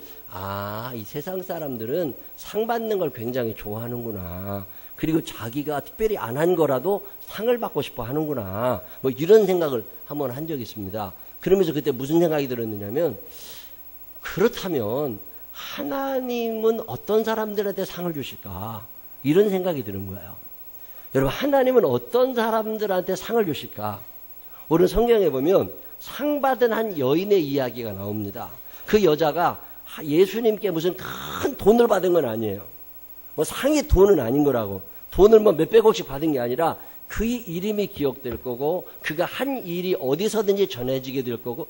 이 세상 사람들은 상 받는 걸 굉장히 좋아하는구나. 그리고 자기가 특별히 안 한 거라도 상을 받고 싶어 하는구나. 뭐 이런 생각을 한번 한 적이 있습니다. 그러면서 그때 무슨 생각이 들었느냐면 그렇다면 하나님은 어떤 사람들한테 상을 주실까? 이런 생각이 드는 거예요. 여러분, 하나님은 어떤 사람들한테 상을 주실까? 오늘 성경에 보면 상 받은 한 여인의 이야기가 나옵니다. 그 여자가 예수님께 무슨 큰 돈을 받은 건 아니에요. 뭐 상이 돈은 아닌 거라고. 돈을 뭐 몇백억씩 받은 게 아니라 그의 이름이 기억될 거고 그가 한 일이 어디서든지 전해지게 될 거고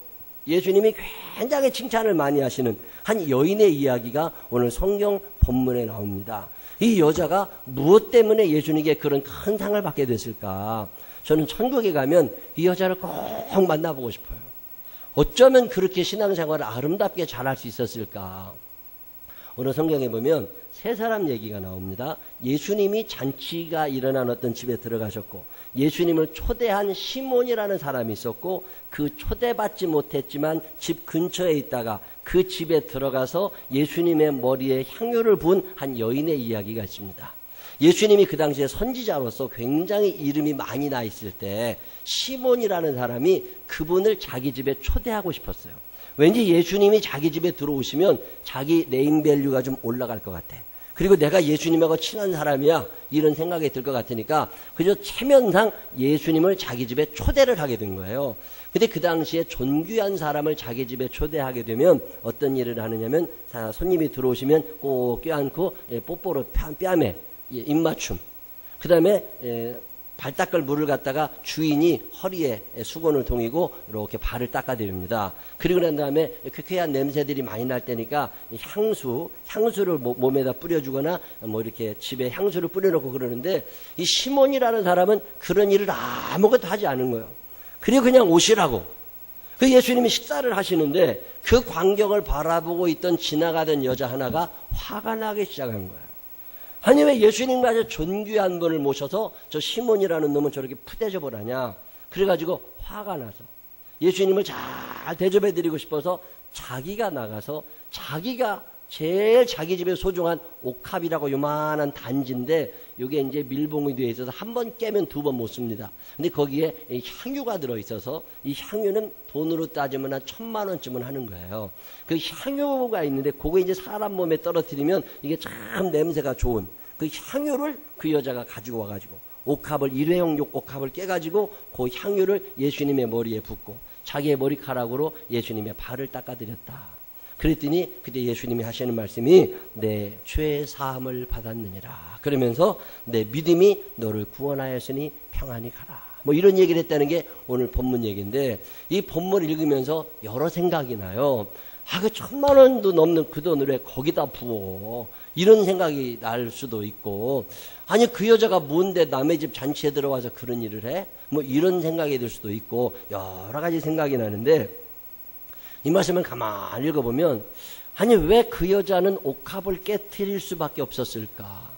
예수님이 굉장히 칭찬을 많이 하시는 한 여인의 이야기가 오늘 성경 본문에 나옵니다. 이 여자가 무엇 때문에 예수님께 그런 큰 상을 받게 됐을까? 저는 천국에 가면 이 여자를 꼭 만나보고 싶어요. 어쩌면 그렇게 신앙생활을 아름답게 잘할 수 있었을까? 오늘 성경에 보면 세 사람 얘기가 나옵니다. 예수님이 잔치가 일어난 어떤 집에 들어가셨고 예수님을 초대한 시몬이라는 사람이 있었고 그 초대받지 못했지만 집 근처에 있다가 그 집에 들어가서 예수님의 머리에 향유를 부은 한 여인의 이야기가 있습니다. 예수님이 그 당시에 선지자로서 굉장히 이름이 많이 나 있을 때 시몬이라는 사람이 그분을 자기 집에 초대하고 싶었어요. 왠지 예수님이 자기 집에 들어오시면 자기 네임밸류가 좀 올라갈 것 같아. 그리고 내가 예수님하고 친한 사람이야 이런 생각이 들 것 같으니까 그저 체면상 예수님을 자기 집에 초대를 하게 된 거예요. 근데 그 당시에 존귀한 사람을 자기 집에 초대하게 되면 어떤 일을 하느냐면 손님이 들어오시면 꼭 껴안고 뽀뽀로 뺨에 입맞춤, 그 다음에 발 닦을 물을 갖다가 주인이 허리에 수건을 동이고 이렇게 발을 닦아드립니다. 그리고 난 다음에 쾌쾌한 냄새들이 많이 날 때니까 향수를 몸에다 뿌려주거나 뭐 이렇게 집에 향수를 뿌려놓고 그러는데 이 시몬이라는 사람은 그런 일을 아무것도 하지 않은 거예요. 그리고 그냥 오시라고. 그 예수님이 식사를 하시는데 그 광경을 바라보고 있던 지나가던 여자 하나가 화가 나기 시작한 거예요. 아니 왜 예수님과저 존귀한 분을 모셔서 저 시몬이라는 놈은 저렇게 푸대접을 그래가지고 화가 나서 예수님을 잘 대접해드리고 싶어서 자기가 나가서 자기가 제일 자기 집에 소중한 옥합이라고 요만한 단지인데 이게 이제 밀봉이 되어 있어서 한 번 깨면 두 번 못 씁니다. 근데 거기에 이 향유가 들어있어서 이 향유는 돈으로 따지면 한 1,000만 원쯤은 하는 거예요. 그 향유가 있는데 그거 이제 사람 몸에 떨어뜨리면 이게 참 냄새가 좋은 그 향유를 그 여자가 가지고 와가지고 옥합을 일회용 옥합을 깨가지고 그 향유를 예수님의 머리에 붓고 자기의 머리카락으로 예수님의 발을 닦아드렸다. 그랬더니 그때 예수님이 하시는 말씀이 내 죄 사함을 받았느니라. 그러면서 내 믿음이 너를 구원하였으니 평안히 가라. 뭐 이런 얘기를 했다는 게 오늘 본문 얘기인데 이 본문을 읽으면서 여러 생각이 나요. 그 1,000만 원도 넘는 그 돈을 왜 거기다 부어? 이런 생각이 날 수도 있고, 아니 그 여자가 뭔데 남의 집 잔치에 들어와서 그런 일을 해? 뭐 이런 생각이 들 수도 있고 여러 가지 생각이 나는데 이 말씀을 가만히 읽어보면 아니 왜 그 여자는 옥합을 깨트릴 수밖에 없었을까?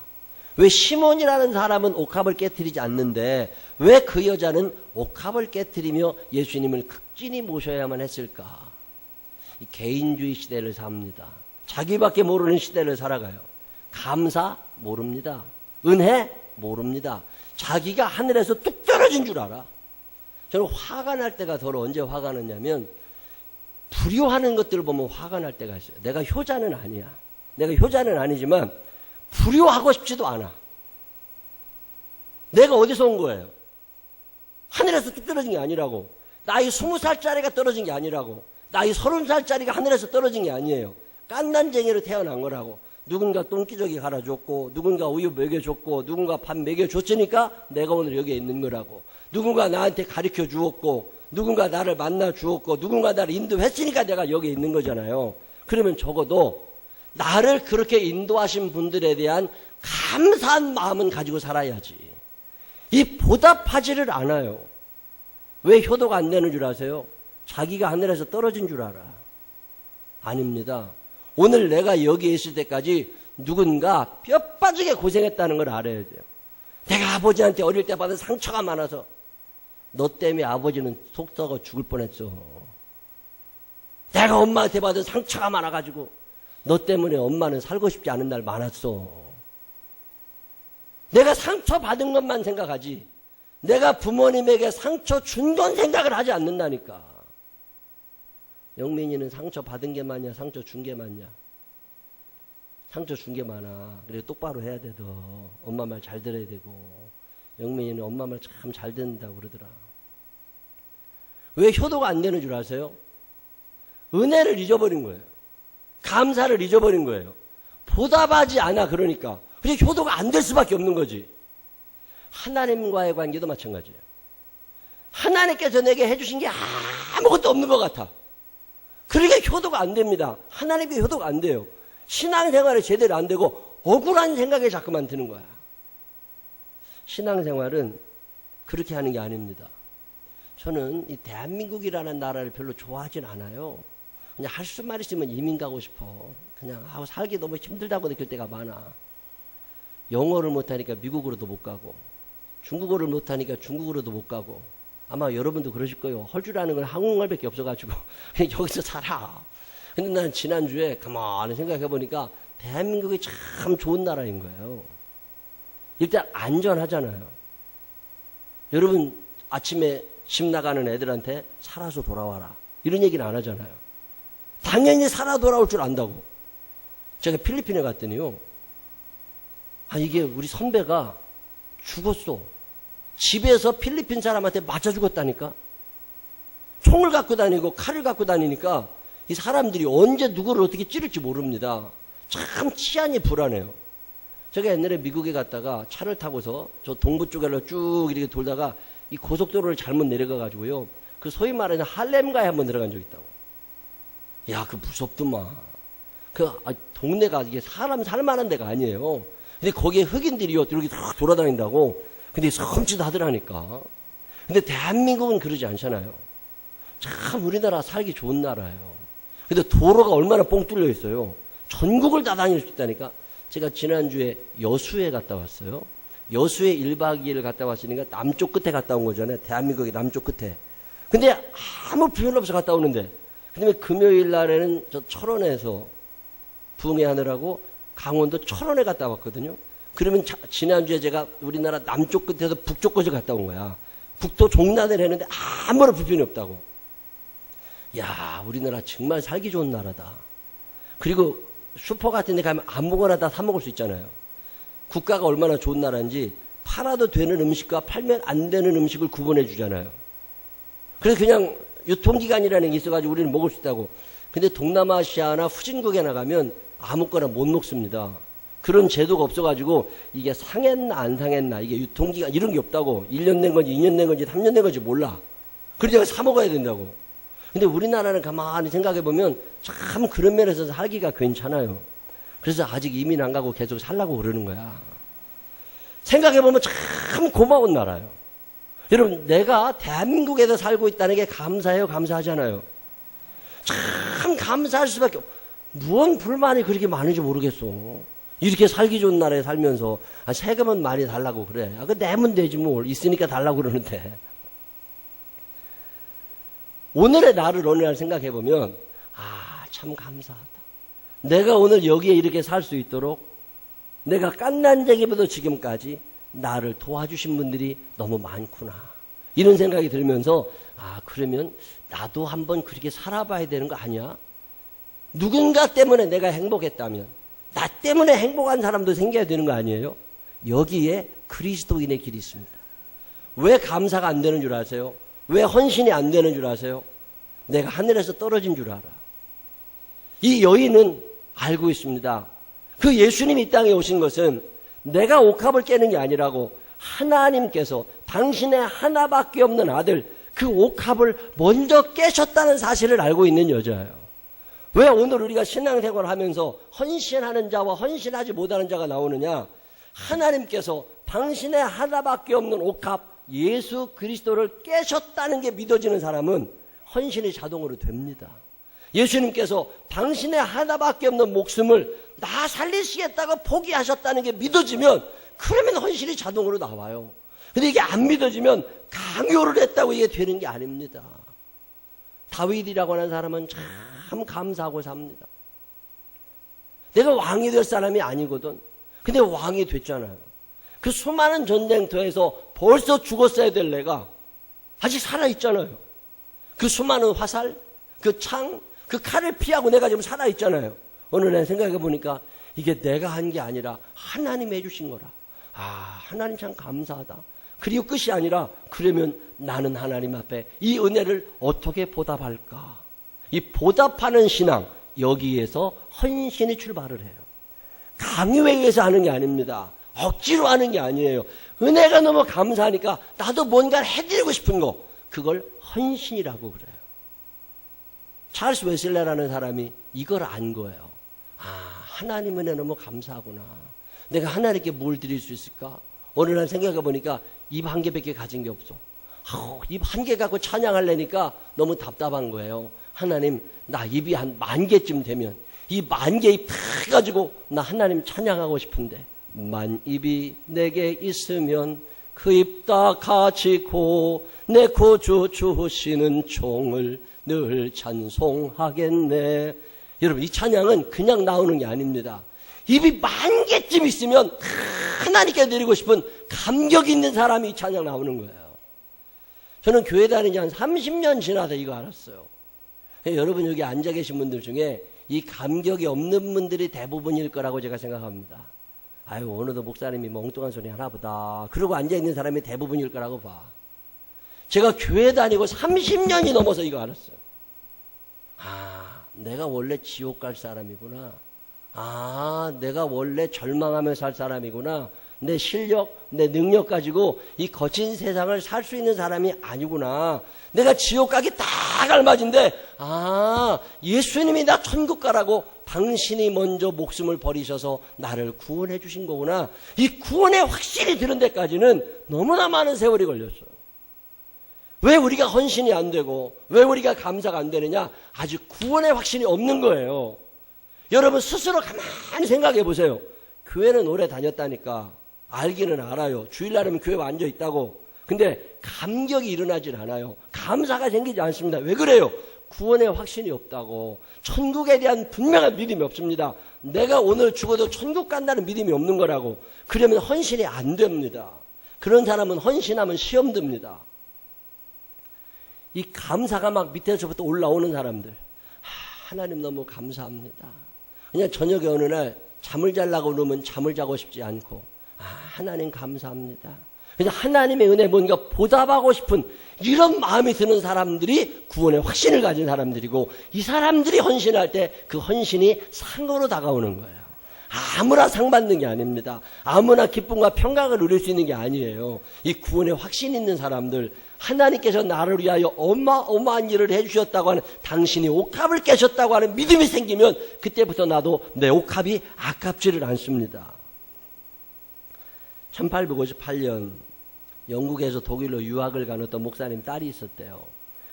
왜 시몬이라는 사람은 옥합을 깨트리지 않는데 왜 그 여자는 옥합을 깨트리며 예수님을 극진히 모셔야만 했을까? 이 개인주의 시대를 삽니다. 자기밖에 모르는 시대를 살아가요. 감사 모릅니다. 은혜 모릅니다. 자기가 하늘에서 뚝 떨어진 줄 알아. 저는 화가 날 때가 더러 언제 화가 났냐면 불효하는 것들을 보면 화가 날 때가 있어요. 내가 효자는 아니야. 내가 효자는 아니지만 불효하고 싶지도 않아. 내가 어디서 온 거예요? 하늘에서 뚝 떨어진 게 아니라고. 나이 20살짜리가 떨어진 게 아니라고. 나이 30살짜리가 하늘에서 떨어진 게 아니에요. 깐난쟁이로 태어난 거라고. 누군가 똥기저귀 갈아줬고 누군가 우유 먹여줬고 누군가 밥 먹여줬으니까 내가 오늘 여기에 있는 거라고. 누군가 나한테 가르쳐 주었고 누군가 나를 만나 주었고 누군가 나를 인도했으니까 내가 여기에 있는 거잖아요. 그러면 적어도 나를 그렇게 인도하신 분들에 대한 감사한 마음은 가지고 살아야지. 이 보답하지를 않아요. 왜 효도가 안 되는 줄 아세요? 자기가 하늘에서 떨어진 줄 알아. 아닙니다. 오늘 내가 여기에 있을 때까지 누군가 뼈 빠지게 고생했다는 걸 알아야 돼요. 내가 아버지한테 어릴 때 받은 상처가 많아서 너 때문에 아버지는 속 썩어 죽을 뻔했어. 내가 엄마한테 받은 상처가 많아가지고 너 때문에 엄마는 살고 싶지 않은 날 많았어. 내가 상처 받은 것만 생각하지 내가 부모님에게 상처 준 건 생각을 하지 않는다니까. 영민이는 상처 받은 게 많냐 상처 준 게 많냐? 상처 준 게 많아. 그래 똑바로 해야 돼. 너 엄마 말 잘 들어야 되고. 영민이는 엄마 말 참 잘 듣는다고 그러더라. 왜 효도가 안 되는 줄 아세요? 은혜를 잊어버린 거예요. 감사를 잊어버린 거예요. 보답하지 않아. 그러니까 그래 효도가 안 될 수밖에 없는 거지. 하나님과의 관계도 마찬가지예요. 하나님께서 내게 해주신 게 아무것도 없는 것 같아. 그러니까 효도가 안 됩니다. 하나님의 효도가 안 돼요. 신앙생활이 제대로 안 되고 억울한 생각이 자꾸만 드는 거야. 신앙생활은 그렇게 하는 게 아닙니다. 저는 이 대한민국이라는 나라를 별로 좋아하진 않아요. 그냥 할 수만 있으면 이민 가고 싶어. 그냥 살기 너무 힘들다고 느낄 때가 많아. 영어를 못하니까 미국으로도 못 가고 중국어를 못하니까 중국으로도 못 가고 아마 여러분도 그러실 거예요. 할 줄 아는 건 한국말밖에 없어가지고 그냥 여기서 살아. 근데 난 지난주에 가만히 생각해보니까 대한민국이 참 좋은 나라인 거예요. 일단 안전하잖아요. 여러분 아침에 집 나가는 애들한테 살아서 돌아와라 이런 얘기는 안 하잖아요. 당연히 살아 돌아올 줄 안다고. 제가 필리핀에 갔더니요. 이게 우리 선배가 죽었어. 집에서 필리핀 사람한테 맞아 죽었다니까. 총을 갖고 다니고 칼을 갖고 다니니까 이 사람들이 언제 누구를 어떻게 찌를지 모릅니다. 참 치안이 불안해요. 제가 옛날에 미국에 갔다가 차를 타고서 저 동부 쪽으로 쭉 이렇게 돌다가 이 고속도로를 잘못 내려가가지고요. 그 소위 말하는 할렘가에 한번 들어간 적 있다고. 야, 그 무섭더만. 동네가 이게 사람 살만한 데가 아니에요. 근데 거기에 흑인들이요. 이렇게 돌아다닌다고. 근데 섬찟하더라니까. 근데 대한민국은 그러지 않잖아요. 참 우리나라 살기 좋은 나라예요. 근데 도로가 얼마나 뻥 뚫려 있어요. 전국을 다 다닐 수 있다니까. 제가 지난주에 여수에 갔다 왔어요. 여수에 1박 2일 갔다 왔으니까 남쪽 끝에 갔다 온 거잖아요. 대한민국의 남쪽 끝에. 근데 아무 불편 없이 갔다 오는데. 그다음에 금요일 날에는 저 철원에서 부흥회하느라고 강원도 철원에 갔다 왔거든요. 그러면 지난주에 제가 우리나라 남쪽 끝에서 북쪽 끝을 갔다 온 거야. 북도 종란을 했는데 아무런 불편이 없다고. 야, 우리나라 정말 살기 좋은 나라다. 그리고 슈퍼 같은 데 가면 아무거나 다 사 먹을 수 있잖아요. 국가가 얼마나 좋은 나라인지 팔아도 되는 음식과 팔면 안 되는 음식을 구분해 주잖아요. 그래서 그냥 유통기간이라는 게 있어가지고 우리는 먹을 수 있다고. 근데 동남아시아나 후진국에 나가면 아무거나 못 먹습니다. 그런 제도가 없어가지고 이게 상했나 안 상했나, 이게 유통기간 이런 게 없다고. 1년 된 건지 2년 된 건지 3년 된 건지 몰라. 그래서 사 먹어야 된다고. 근데 우리나라는 가만히 생각해보면 참 그런 면에서 살기가 괜찮아요. 그래서 아직 이민 안 가고 계속 살라고 그러는 거야. 생각해보면 참 고마운 나라예요. 여러분, 내가 대한민국에서 살고 있다는 게 감사해요, 감사하잖아요. 참 감사할 수밖에 없어요. 무언 불만이 그렇게 많은지 모르겠어. 이렇게 살기 좋은 나라에 살면서 세금은 많이 달라고 그래. 그거 내면 되지 뭘. 있으니까 달라고 그러는데. 오늘의 나를 어느 날 생각해보면 참 감사하다. 내가 오늘 여기에 이렇게 살 수 있도록 내가 깐난쟁이부터 지금까지 나를 도와주신 분들이 너무 많구나. 이런 생각이 들면서 그러면 나도 한번 그렇게 살아봐야 되는 거 아니야? 누군가 때문에 내가 행복했다면 나 때문에 행복한 사람도 생겨야 되는 거 아니에요? 여기에 그리스도인의 길이 있습니다. 왜 감사가 안 되는 줄 아세요? 왜 헌신이 안 되는 줄 아세요? 내가 하늘에서 떨어진 줄 알아. 이 여인은 알고 있습니다. 그 예수님이 이 땅에 오신 것은 내가 옥합을 깨는 게 아니라고 하나님께서 당신의 하나밖에 없는 아들 그 옥합을 먼저 깨셨다는 사실을 알고 있는 여자예요. 왜 오늘 우리가 신앙생활을 하면서 헌신하는 자와 헌신하지 못하는 자가 나오느냐? 하나님께서 당신의 하나밖에 없는 옥합 예수 그리스도를 깨셨다는 게 믿어지는 사람은 헌신이 자동으로 됩니다. 예수님께서 당신의 하나밖에 없는 목숨을 나 살리시겠다고 포기하셨다는 게 믿어지면 그러면 헌신이 자동으로 나와요. 근데 이게 안 믿어지면 강요를 했다고 이게 되는 게 아닙니다. 다윗이라고 하는 사람은 참 감사하고 삽니다. 내가 왕이 될 사람이 아니거든. 근데 왕이 됐잖아요. 그 수많은 전쟁터에서 벌써 죽었어야 될 내가 아직 살아있잖아요. 그 수많은 화살, 그 창, 그 칼을 피하고 내가 지금 살아있잖아요. 어느 날 생각해보니까 이게 내가 한 게 아니라 하나님이 해주신 거라. 하나님 참 감사하다. 그리고 끝이 아니라 그러면 나는 하나님 앞에 이 은혜를 어떻게 보답할까? 이 보답하는 신앙, 여기에서 헌신이 출발을 해요. 강요에 의해서 하는 게 아닙니다. 억지로 하는 게 아니에요. 은혜가 너무 감사하니까 나도 뭔가를 해드리고 싶은 거, 그걸 헌신이라고 그래요. 찰스 웨슬레라는 사람이 이걸 안 거예요. 하나님 은혜 너무 감사하구나. 내가 하나님께 뭘 드릴 수 있을까? 어느 날 생각해 보니까 입 한 개밖에 가진 게 없어. 입 한 개 갖고 찬양하려니까 너무 답답한 거예요. 하나님, 나 입이 한 10,000개쯤 되면 이 10,000개 입 다 가지고 나 하나님 찬양하고 싶은데, 만 입이 내게 있으면 그 입 다 가지고 내 구주 주시는 종을 늘 찬송하겠네. 여러분, 이 찬양은 그냥 나오는 게 아닙니다. 입이 10,000개쯤 있으면 하나님께 드리고 싶은 감격 있는 사람이 이 찬양 나오는 거예요. 저는 교회 다닌 지 한 30년 지나서 이거 알았어요. 여러분 여기 앉아 계신 분들 중에 이 감격이 없는 분들이 대부분일 거라고 제가 생각합니다. 오늘도 목사님이 멍뚱한 소리 하나 보다. 그러고 앉아있는 사람이 대부분일 거라고 봐. 제가 교회 다니고 30년이 넘어서 이거 알았어요. 내가 원래 지옥 갈 사람이구나. 내가 원래 절망하며 살 사람이구나. 내 실력, 내 능력 가지고 이 거친 세상을 살 수 있는 사람이 아니구나. 내가 지옥 가기 딱 알맞은데, 예수님이 나 천국 가라고 당신이 먼저 목숨을 버리셔서 나를 구원해 주신 거구나. 이 구원의 확신이 드는 데까지는 너무나 많은 세월이 걸렸어요. 왜 우리가 헌신이 안 되고 왜 우리가 감사가 안 되느냐? 아직 구원의 확신이 없는 거예요. 여러분 스스로 가만히 생각해 보세요. 교회는 오래 다녔다니까 알기는 알아요. 주일날이면 교회 앉아 있다고. 근데 감격이 일어나질 않아요. 감사가 생기지 않습니다. 왜 그래요? 구원의 확신이 없다고, 천국에 대한 분명한 믿음이 없습니다. 내가 오늘 죽어도 천국 간다는 믿음이 없는 거라고. 그러면 헌신이 안 됩니다. 그런 사람은 헌신하면 시험 듭니다. 이 감사가 막 밑에서부터 올라오는 사람들, 하나님 너무 감사합니다. 그냥 저녁에 어느 날 잠을 자려고 그러면 잠을 자고 싶지 않고, 하나님 감사합니다. 그래서 하나님의 은혜 뭔가 보답하고 싶은 이런 마음이 드는 사람들이 구원의 확신을 가진 사람들이고, 이 사람들이 헌신할 때 그 헌신이 상으로 다가오는 거예요. 아무나 상 받는 게 아닙니다. 아무나 기쁨과 평강을 누릴 수 있는 게 아니에요. 이 구원의 확신 있는 사람들, 하나님께서 나를 위하여 어마어마한 일을 해주셨다고 하는, 당신이 옥합을 깨셨다고 하는 믿음이 생기면 그때부터 나도 내 옥합이 아깝지를 않습니다. 1858년 영국에서 독일로 유학을 간 어떤 목사님 딸이 있었대요.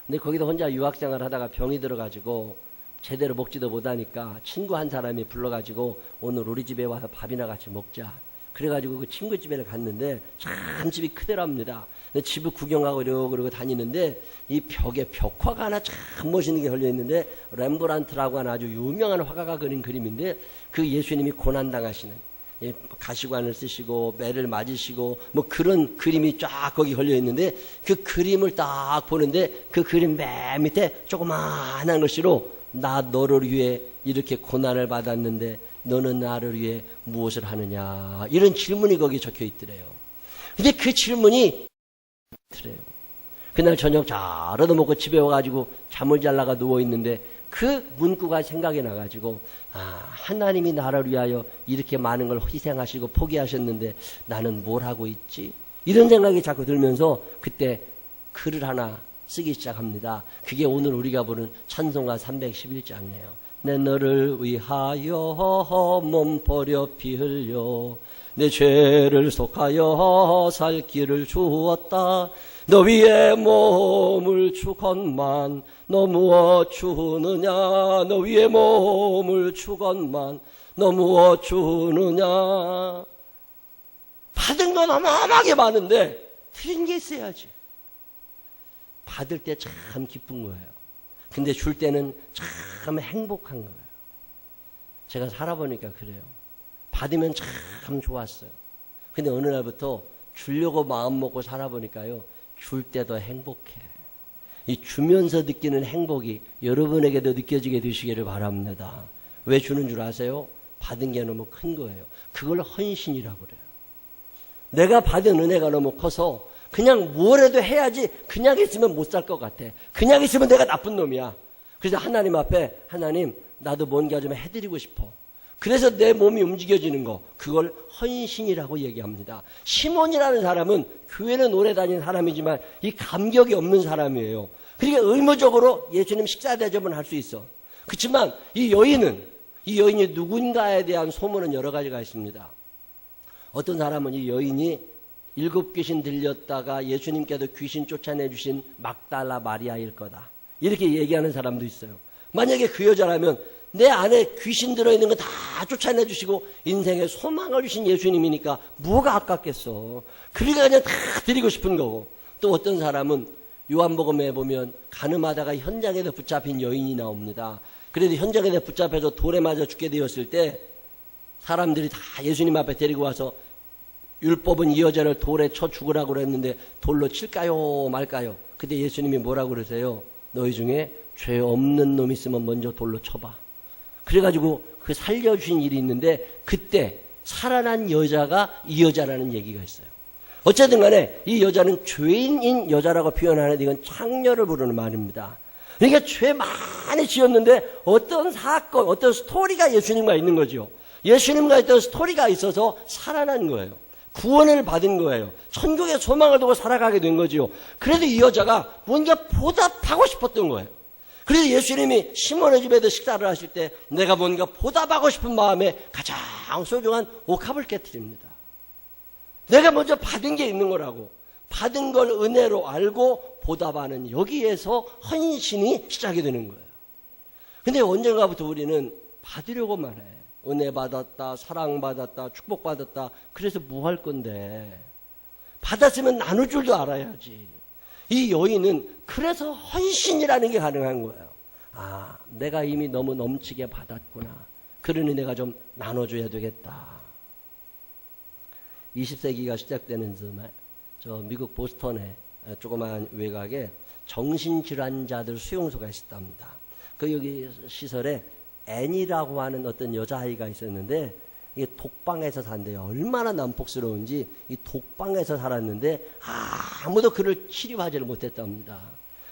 근데 거기서 혼자 유학생활 하다가 병이 들어가지고 제대로 먹지도 못하니까 친구 한 사람이 불러가지고 오늘 우리 집에 와서 밥이나 같이 먹자. 그래가지고 그 친구 집에 갔는데 참 집이 크더랍니다. 집을 구경하고 그러고 다니는데 이 벽에 벽화가 하나 참 멋있는 게 걸려있는데, 렘브란트라고 하는 아주 유명한 화가가 그린 그림인데, 그 예수님이 고난당하시는 가시관을 쓰시고 매를 맞으시고 뭐 그런 그림이 쫙 거기 걸려있는데, 그 그림을 딱 보는데 그 그림 맨 밑에 조그마한 글씨로, 나 너를 위해 이렇게 고난을 받았는데 너는 나를 위해 무엇을 하느냐, 이런 질문이 거기 적혀 있더래요. 근데 그 질문이 그래요. 그날 저녁 잘 얻어먹고 집에 와가지고 잠을 잘라가 누워있는데 그 문구가 생각이 나가지고, 하나님이 나를 위하여 이렇게 많은 걸 희생하시고 포기하셨는데 나는 뭘 하고 있지? 이런 생각이 자꾸 들면서 그때 글을 하나 쓰기 시작합니다. 그게 오늘 우리가 보는 찬송가 311장이에요. 내 너를 위하여 몸 버려 피 흘려 내 죄를 속하여 살 길을 주었다. 너 위에 몸을 주건만 너 무엇 주느냐, 너 위에 몸을 주건만 너 무엇 주느냐. 받은 건 어마어마하게 많은데 드린 게 있어야지. 받을 때 참 기쁜 거예요. 근데 줄 때는 참 행복한 거예요. 제가 살아보니까 그래요. 받으면 참 좋았어요. 근데 어느 날부터 주려고 마음 먹고 살아보니까요, 줄 때도 행복해. 이 주면서 느끼는 행복이 여러분에게도 느껴지게 되시기를 바랍니다. 왜 주는 줄 아세요? 받은 게 너무 큰 거예요. 그걸 헌신이라고 그래요. 내가 받은 은혜가 너무 커서 그냥 뭐라도 해야지, 그냥 있으면 못 살 것 같아. 그냥 있으면 내가 나쁜 놈이야. 그래서 하나님 앞에, 하나님 나도 뭔가 좀 해드리고 싶어. 그래서 내 몸이 움직여지는 거, 그걸 헌신이라고 얘기합니다. 시몬이라는 사람은 교회는 오래 다닌 사람이지만 이 감격이 없는 사람이에요. 그러니까 의무적으로 예수님 식사 대접은 할 수 있어. 그렇지만 이 여인이 누군가에 대한 소문은 여러 가지가 있습니다. 어떤 사람은 이 여인이 7 귀신 들렸다가 예수님께도 귀신 쫓아내주신 막달라 마리아일 거다, 이렇게 얘기하는 사람도 있어요. 만약에 그 여자라면 내 안에 귀신 들어있는 거 다 쫓아내주시고 인생에 소망을 주신 예수님이니까 뭐가 아깝겠어. 그러니까 그냥 다 드리고 싶은 거고. 또 어떤 사람은 요한복음에 보면 가늠하다가 현장에서 붙잡힌 여인이 나옵니다. 그래도 현장에서 붙잡혀서 돌에 맞아 죽게 되었을 때 사람들이 다 예수님 앞에 데리고 와서, 율법은 이 여자를 돌에 쳐 죽으라고 그랬는데 돌로 칠까요 말까요? 그때 예수님이 뭐라고 그러세요? 너희 중에 죄 없는 놈 있으면 먼저 돌로 쳐봐. 그래가지고 그 살려주신 일이 있는데, 그때 살아난 여자가 이 여자라는 얘기가 있어요. 어쨌든 간에 이 여자는 죄인인 여자라고 표현하는데 이건 창녀를 부르는 말입니다. 그러니까 죄 많이 지었는데 어떤 사건, 어떤 스토리가 예수님과 있는 거죠. 예수님과 있던 스토리가 있어서 살아난 거예요. 구원을 받은 거예요. 천국의 소망을 두고 살아가게 된 거지요. 그래도 이 여자가 뭔가 보답하고 싶었던 거예요. 그래서 예수님이 시몬의 집에서 식사를 하실 때 내가 뭔가 보답하고 싶은 마음에 가장 소중한 옥합을 깨뜨립니다. 내가 먼저 받은 게 있는 거라고. 받은 걸 은혜로 알고 보답하는, 여기에서 헌신이 시작이 되는 거예요. 근데 언젠가부터 우리는 받으려고만 해. 은혜 받았다, 사랑 받았다, 축복 받았다. 그래서 뭐 할 건데? 받았으면 나눌 줄도 알아야지. 이 여인은 그래서 헌신이라는 게 가능한 거예요. 아, 내가 이미 너무 넘치게 받았구나. 그러니 내가 좀 나눠줘야 되겠다. 20세기가 시작되는 즈음에 저 미국 보스턴에 조그마한 외곽에 정신질환자들 수용소가 있었답니다. 그 여기 시설에 앤이라고 하는 어떤 여자아이가 있었는데 이게 독방에서 산대요. 얼마나 난폭스러운지 이 독방에서 살았는데 아무도 그를 치료하지를 못했답니다.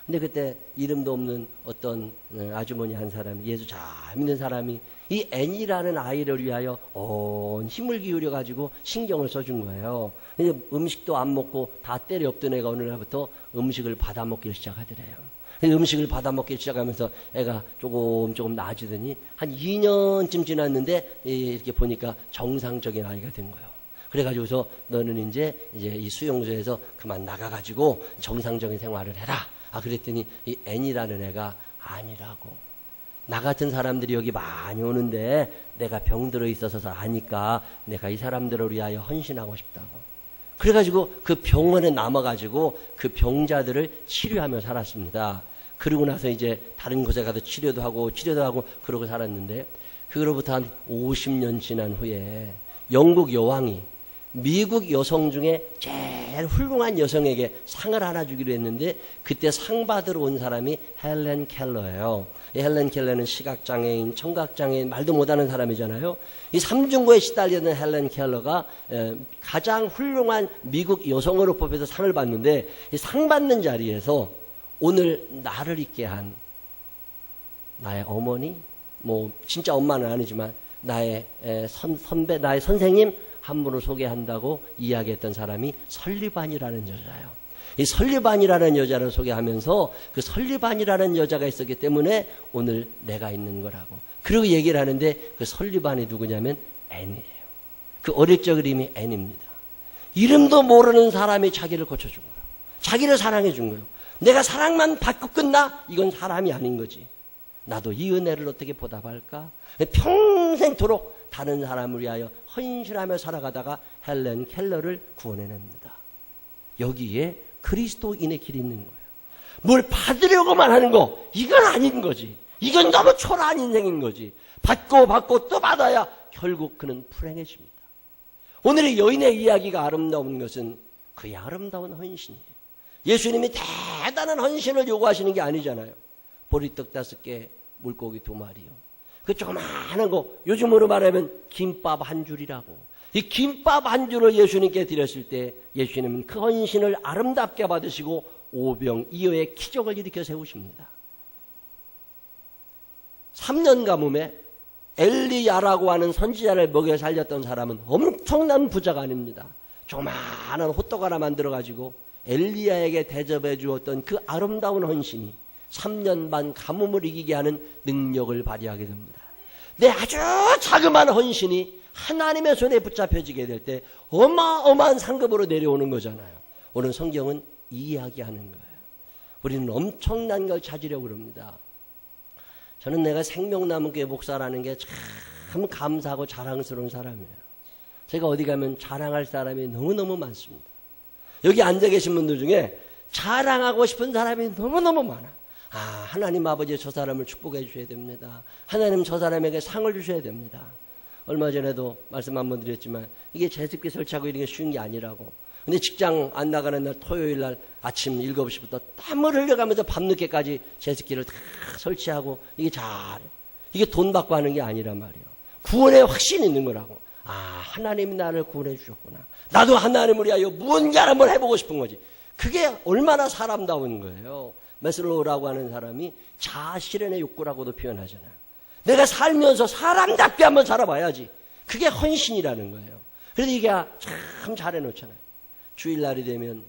근데 그때 이름도 없는 어떤 아주머니 한 사람이, 예수 잘 믿는 사람이 이 앤이라는 아이를 위하여 온 힘을 기울여 가지고 신경을 써준 거예요. 근데 음식도 안 먹고 다 때려 엎던 애가 어느 날부터 음식을 받아 먹기 시작하더래요. 음식을 받아 먹기 시작하면서 애가 조금 나아지더니 한 2년쯤 지났는데 이렇게 보니까 정상적인 아이가 된 거예요. 그래가지고서 너는 이제 이 수용소에서 그만 나가가지고 정상적인 생활을 해라. 그랬더니 이 앤이라는 애가 아니라고. 나 같은 사람들이 여기 많이 오는데 내가 병들어 있어서 아니까 내가 이 사람들을 위하여 헌신하고 싶다고. 그래가지고 그 병원에 남아가지고 그 병자들을 치료하며 살았습니다. 그러고 나서 이제 다른 곳에 가서 치료도 하고 그러고 살았는데, 그로부터 한 50년 지난 후에 영국 여왕이 미국 여성 중에 제일 훌륭한 여성에게 상을 하나 주기로 했는데, 그때 상 받으러 온 사람이 헬렌 켈러예요. 이 헬렌 켈러는 시각장애인, 청각장애인, 말도 못하는 사람이잖아요. 이 삼중고에 시달리는 헬렌 켈러가 가장 훌륭한 미국 여성으로 뽑혀서 상을 받는데, 이 상 받는 자리에서 오늘 나를 있게 한 나의 어머니, 뭐 진짜 엄마는 아니지만 나의 선배, 나의 선생님 한 분을 소개한다고 이야기했던 사람이 설리반이라는 여자예요. 이 설리반이라는 여자를 소개하면서 그 설리반이라는 여자가 있었기 때문에 오늘 내가 있는 거라고. 그리고 얘기를 하는데 그 설리반이 누구냐면 앤이에요. 그 어릴 적 이름이 앤입니다. 이름도 모르는 사람이 자기를 고쳐준 거예요. 자기를 사랑해 준 거예요. 내가 사랑만 받고 끝나? 이건 사람이 아닌 거지. 나도 이 은혜를 어떻게 보답할까? 평생토록 다른 사람을 위하여 헌신하며 살아가다가 헬렌 켈러를 구원해냅니다. 여기에 그리스도인의 길이 있는 거예요. 뭘 받으려고만 하는 거, 이건 아닌 거지. 이건 너무 초라한 인생인 거지. 받고 또 받아야 결국 그는 불행해집니다. 오늘의 여인의 이야기가 아름다운 것은 그의 아름다운 헌신이에요. 예수님이 대단한 헌신을 요구하시는 게 아니잖아요. 보리떡 5개, 물고기 2마리요. 그 조그마한 거, 요즘으로 말하면 김밥 한 줄이라고. 이 김밥 한 줄을 예수님께 드렸을 때 예수님은 그 헌신을 아름답게 받으시고 오병이어의 기적을 일으켜 세우십니다. 3년 가뭄에 엘리야라고 하는 선지자를 먹여 살렸던 사람은 엄청난 부자가 아닙니다. 조그마한 호떡 하나 만들어가지고 엘리야에게 대접해 주었던 그 아름다운 헌신이 3년 반 가뭄을 이기게 하는 능력을 발휘하게 됩니다. 내 아주 자그마한 헌신이 하나님의 손에 붙잡혀지게 될 때 어마어마한 상급으로 내려오는 거잖아요. 오늘 성경은 이 이야기하는 거예요. 우리는 엄청난 걸 찾으려고 그럽니다. 저는 내가 생명나무교회 목사라는 게 참 감사하고 자랑스러운 사람이에요. 제가 어디 가면 자랑할 사람이 너무너무 많습니다. 여기 앉아 계신 분들 중에 자랑하고 싶은 사람이 너무너무 많아. 하나님 아버지 저 사람을 축복해 주셔야 됩니다. 하나님 저 사람에게 상을 주셔야 됩니다. 얼마 전에도 말씀 한번 드렸지만 이게 제습기 설치하고 이런 게 쉬운 게 아니라고. 근데 직장 안 나가는 날 토요일 날 아침 7시부터 땀을 흘려가면서 밤늦게까지 제습기를 다 설치하고 이게 돈 받고 하는 게 아니란 말이에요. 구원의 확신이 있는 거라고. 하나님이 나를 구원해 주셨구나. 나도 하나님을 위하여 무언가를 한번 해보고 싶은 거지. 그게 얼마나 사람다운 거예요. 메슬로우라고 하는 사람이 자아실현의 욕구라고도 표현하잖아요. 내가 살면서 사람답게 한번 살아봐야지. 그게 헌신이라는 거예요. 그래서 이게 참 잘해놓잖아요. 주일날이 되면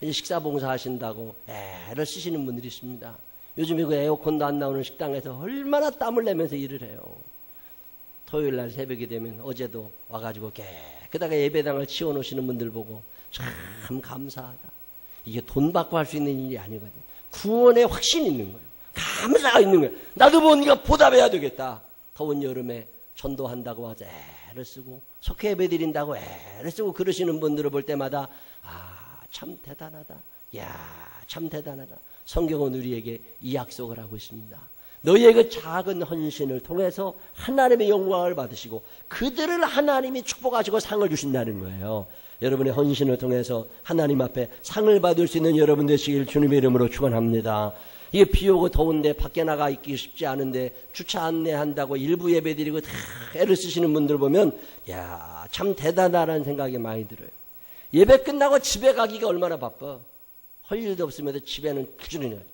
이제 식사 봉사 하신다고 애를 쓰시는 분들이 있습니다. 요즘에 그 에어컨도 안 나오는 식당에서 얼마나 땀을 내면서 일을 해요. 토요일날 새벽이 되면 어제도 와가지고 깨끗하게 예배당을 치워놓으시는 분들 보고 참 감사하다. 이게 돈 받고 할 수 있는 일이 아니거든. 구원의 확신이 있는 거예요. 감사가 있는 거예요. 나도 뭔가 보답해야 되겠다. 더운 여름에 전도한다고 와서 애를 쓰고 속회 예배 드린다고 애를 쓰고 그러시는 분들을 볼 때마다 참 대단하다. 참 대단하다. 성경은 우리에게 이 약속을 하고 있습니다. 너희의 그 작은 헌신을 통해서 하나님의 영광을 받으시고 그들을 하나님이 축복하시고 상을 주신다는 거예요. 여러분의 헌신을 통해서 하나님 앞에 상을 받을 수 있는 여러분 되시길 주님의 이름으로 축원합니다. 이게 비 오고 더운데 밖에 나가 있기 쉽지 않은데 주차 안내한다고 일부 예배 드리고 다 애를 쓰시는 분들 보면 야, 참 대단하다는 생각이 많이 들어요. 예배 끝나고 집에 가기가 얼마나 바빠. 할 일도 없으면서 집에는 부지런히 가요.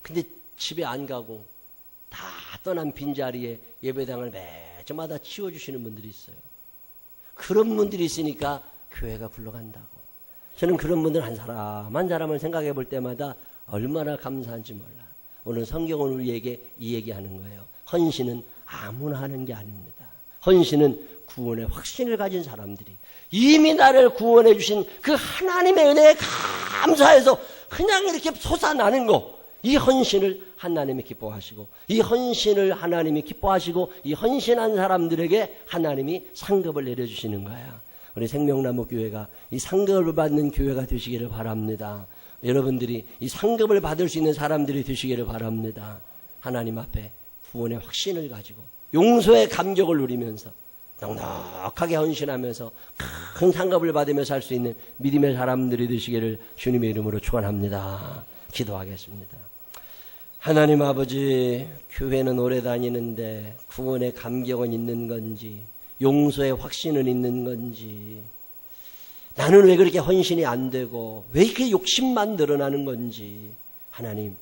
근데 집에 안 가고 다 떠난 빈자리에 예배당을 매주마다 치워주시는 분들이 있어요. 그런 분들이 있으니까 교회가 굴러간다고. 저는 그런 분들 한 사람 한 사람을 생각해 볼 때마다 얼마나 감사한지 몰라. 오늘 성경은 우리에게 이 얘기하는 거예요. 헌신은 아무나 하는 게 아닙니다. 헌신은 구원의 확신을 가진 사람들이 이미 나를 구원해 주신 그 하나님의 은혜에 감사해서 그냥 이렇게 솟아나는 거, 이 헌신을 하나님이 기뻐하시고 이 헌신을 하나님이 기뻐하시고 이 헌신한 사람들에게 하나님이 상급을 내려주시는 거야. 우리 생명나무 교회가 이 상급을 받는 교회가 되시기를 바랍니다. 여러분들이 이 상급을 받을 수 있는 사람들이 되시기를 바랍니다. 하나님 앞에 구원의 확신을 가지고 용서의 감격을 누리면서 넉넉하게 헌신하면서 큰 상급을 받으며 살 수 있는 믿음의 사람들이 되시기를 주님의 이름으로 축원합니다. 기도하겠습니다. 하나님 아버지, 교회는 오래 다니는데 구원의 감격은 있는 건지 용서의 확신은 있는 건지 나는 왜 그렇게 헌신이 안 되고 왜 이렇게 욕심만 늘어나는 건지 하나님,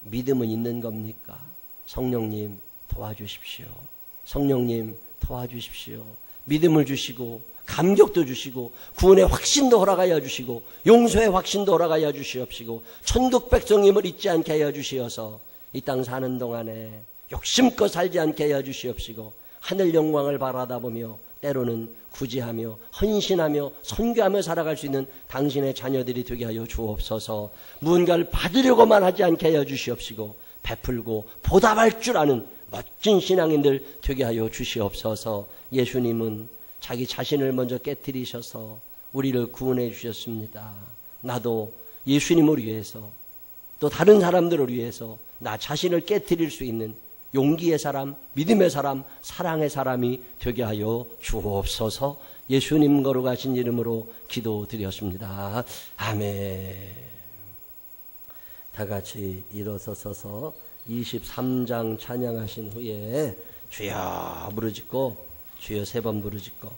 믿음은 있는 겁니까? 성령님 도와주십시오. 성령님 도와주십시오. 믿음을 주시고 감격도 주시고 구원의 확신도 허락하여 주시고 용서의 확신도 허락하여 주시옵시고 천국 백성임을 잊지 않게 하여 주시어서 이 땅 사는 동안에 욕심껏 살지 않게 하여 주시옵시고 하늘 영광을 바라다 보며 때로는 구제하며 헌신하며 선교하며 살아갈 수 있는 당신의 자녀들이 되게 하여 주옵소서. 무언가를 받으려고만 하지 않게 하여 주시옵시고 베풀고 보답할 줄 아는 멋진 신앙인들 되게 하여 주시옵소서. 예수님은 자기 자신을 먼저 깨뜨리셔서 우리를 구원해 주셨습니다. 나도 예수님을 위해서 또 다른 사람들을 위해서 나 자신을 깨뜨릴 수 있는 용기의 사람, 믿음의 사람, 사랑의 사람이 되게 하여 주옵소서. 예수님 거룩하신 이름으로 기도드렸습니다. 아멘. 다 같이 일어서서 23장 찬양하신 후에 주여 부르짖고 주여 3번 부르짖고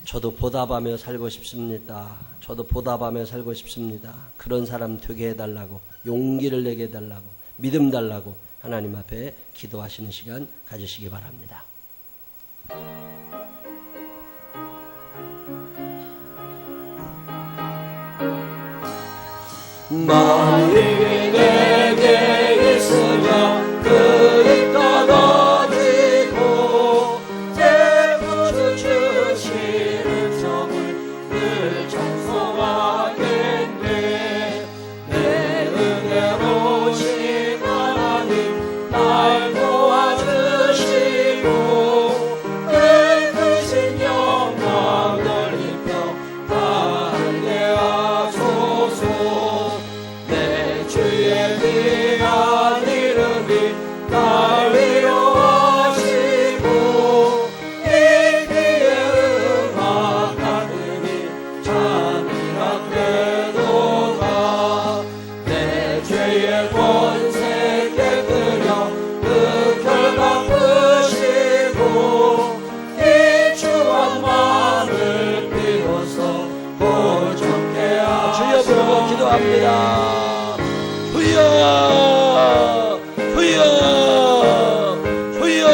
저도 보답하며 살고 싶습니다. 저도 보답하며 살고 싶습니다. 그런 사람 되게 해달라고, 용기를 내게 해달라고, 믿음 달라고 하나님 앞에 기도하시는 시간 가지시기 바랍니다. 만일이 내게 있으면 그리 떨어지고 내 구주 주시는 점을 늘 찬송하겠네. 내 은혜로우신 하나님 날 도와주시고 그 크신 영광을 입혀 달게 하소서. 주의 귀한 이름이 날 위로하시고 이 귀에 음악하느니 찬이라 되도다. 내 죄의 권세 깨뜨려 흑혈 갚으시고 이 주한만을 비로소 보존케 하소서. 주여 부르고 기도합니다. 주여 주여 주여.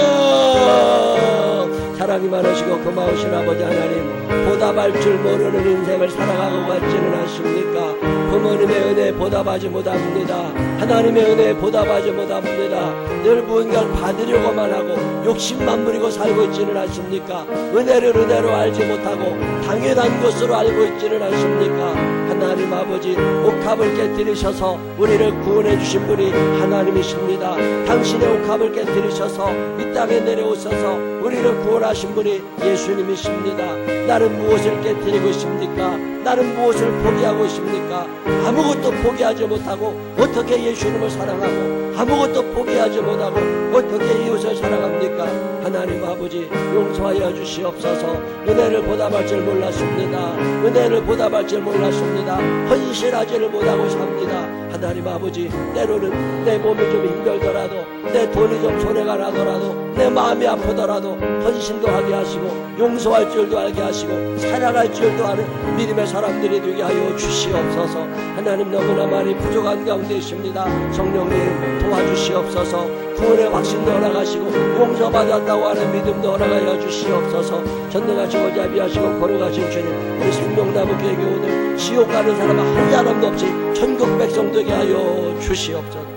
사랑이 많으시고 고마우신 아버지 하나님, 보답할 줄 모르는 인생을 살아가고 갔지는 않습니까? 부모님의 은혜에 보답하지 못합니다. 하나님의 은혜에 보답하지 못합니다. 늘 무언가를 받으려고만 하고 욕심만 부리고 살고 있지는 않습니까? 은혜를 은혜로 알지 못하고 당연한 것으로 알고 있지는 않습니까? 하나님 아버지, 옥합을 깨뜨리셔서 우리를 구원해 주신 분이 하나님이십니다. 당신의 옥합을 깨뜨리셔서 이 땅에 내려오셔서 우리를 구원하신 분이 예수님이십니다. 나는 무엇을 깨뜨리고 있습니까? 나는 무엇을 포기하고 있습니까? 아무것도 포기하지 못하고 어떻게 예수님을 사랑하고 아무것도 포기하지 못하고 어떻게 이웃을 사랑합니까? 하나님 아버지 용서하여 주시옵소서. 은혜를 보답할 줄 몰랐습니다. 은혜를 보답할 줄 몰랐습니다. 헌신하지를 못하고 삽니다. 하나님 아버지, 때로는 내 몸이 좀 힘들더라도, 내 돈이 좀 손해가 나더라도, 내 마음이 아프더라도 헌신도 하게 하시고 용서할 줄도 알게 하시고 사랑할 줄도 아는 믿음의 사람들이 되게 하여 주시옵소서. 하나님 너무나 많이 부족한 가운데 있습니다. 성령님 도와주시옵소서. 구원의 확신도 허락하시고 용서받았다고 하는 믿음도 허락하여 주시옵소서. 전능하시고 자비하시고 거룩하신 주님, 우리 생명나무교회 오늘 지옥 가는 사람 한 사람도 없이 천국 백성 되게 하여 주시옵소서.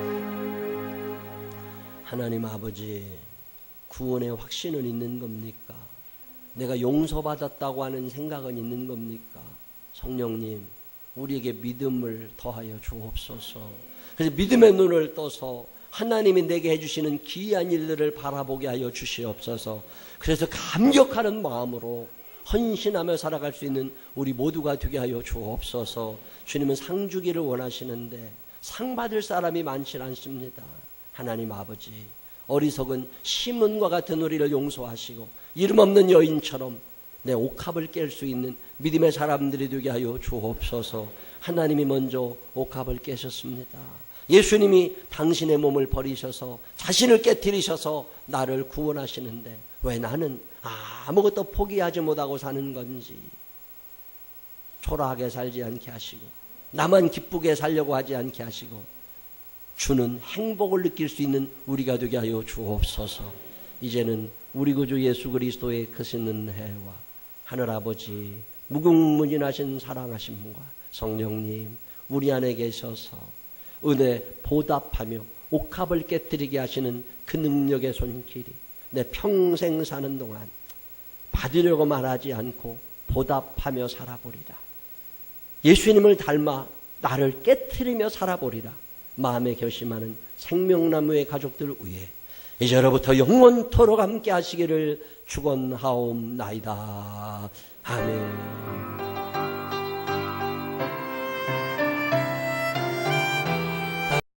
하나님 아버지, 구원의 확신은 있는 겁니까? 내가 용서받았다고 하는 생각은 있는 겁니까? 성령님, 우리에게 믿음을 더하여 주옵소서. 그래서 믿음의 눈을 떠서 하나님이 내게 해주시는 기이한 일들을 바라보게 하여 주시옵소서. 그래서 감격하는 마음으로 헌신하며 살아갈 수 있는 우리 모두가 되게 하여 주옵소서. 주님은 상 주기를 원하시는데 상 받을 사람이 많지 않습니다. 하나님 아버지, 어리석은 시몬과 같은 우리를 용서하시고 이름 없는 여인처럼 내 옥합을 깰 수 있는 믿음의 사람들이 되게 하여 주옵소서. 하나님이 먼저 옥합을 깨셨습니다. 예수님이 당신의 몸을 버리셔서 자신을 깨뜨리셔서 나를 구원하시는데 왜 나는 아무것도 포기하지 못하고 사는 건지, 초라하게 살지 않게 하시고 나만 기쁘게 살려고 하지 않게 하시고 주는 행복을 느낄 수 있는 우리가 되게 하여 주옵소서. 이제는 우리 구주 예수 그리스도의 크신 은혜와 하늘아버지 무궁무진하신 사랑하심과 성령님 우리 안에 계셔서 은혜 보답하며 옥합을 깨뜨리게 하시는 그 능력의 손길이 내 평생 사는 동안 받으려고 말하지 않고 보답하며 살아보리라. 예수님을 닮아 나를 깨뜨리며 살아보리라. 마음에 결심하는 생명나무의 가족들 위해 이제로부터 영원토록 함께 하시기를 축원하옵나이다. 아멘.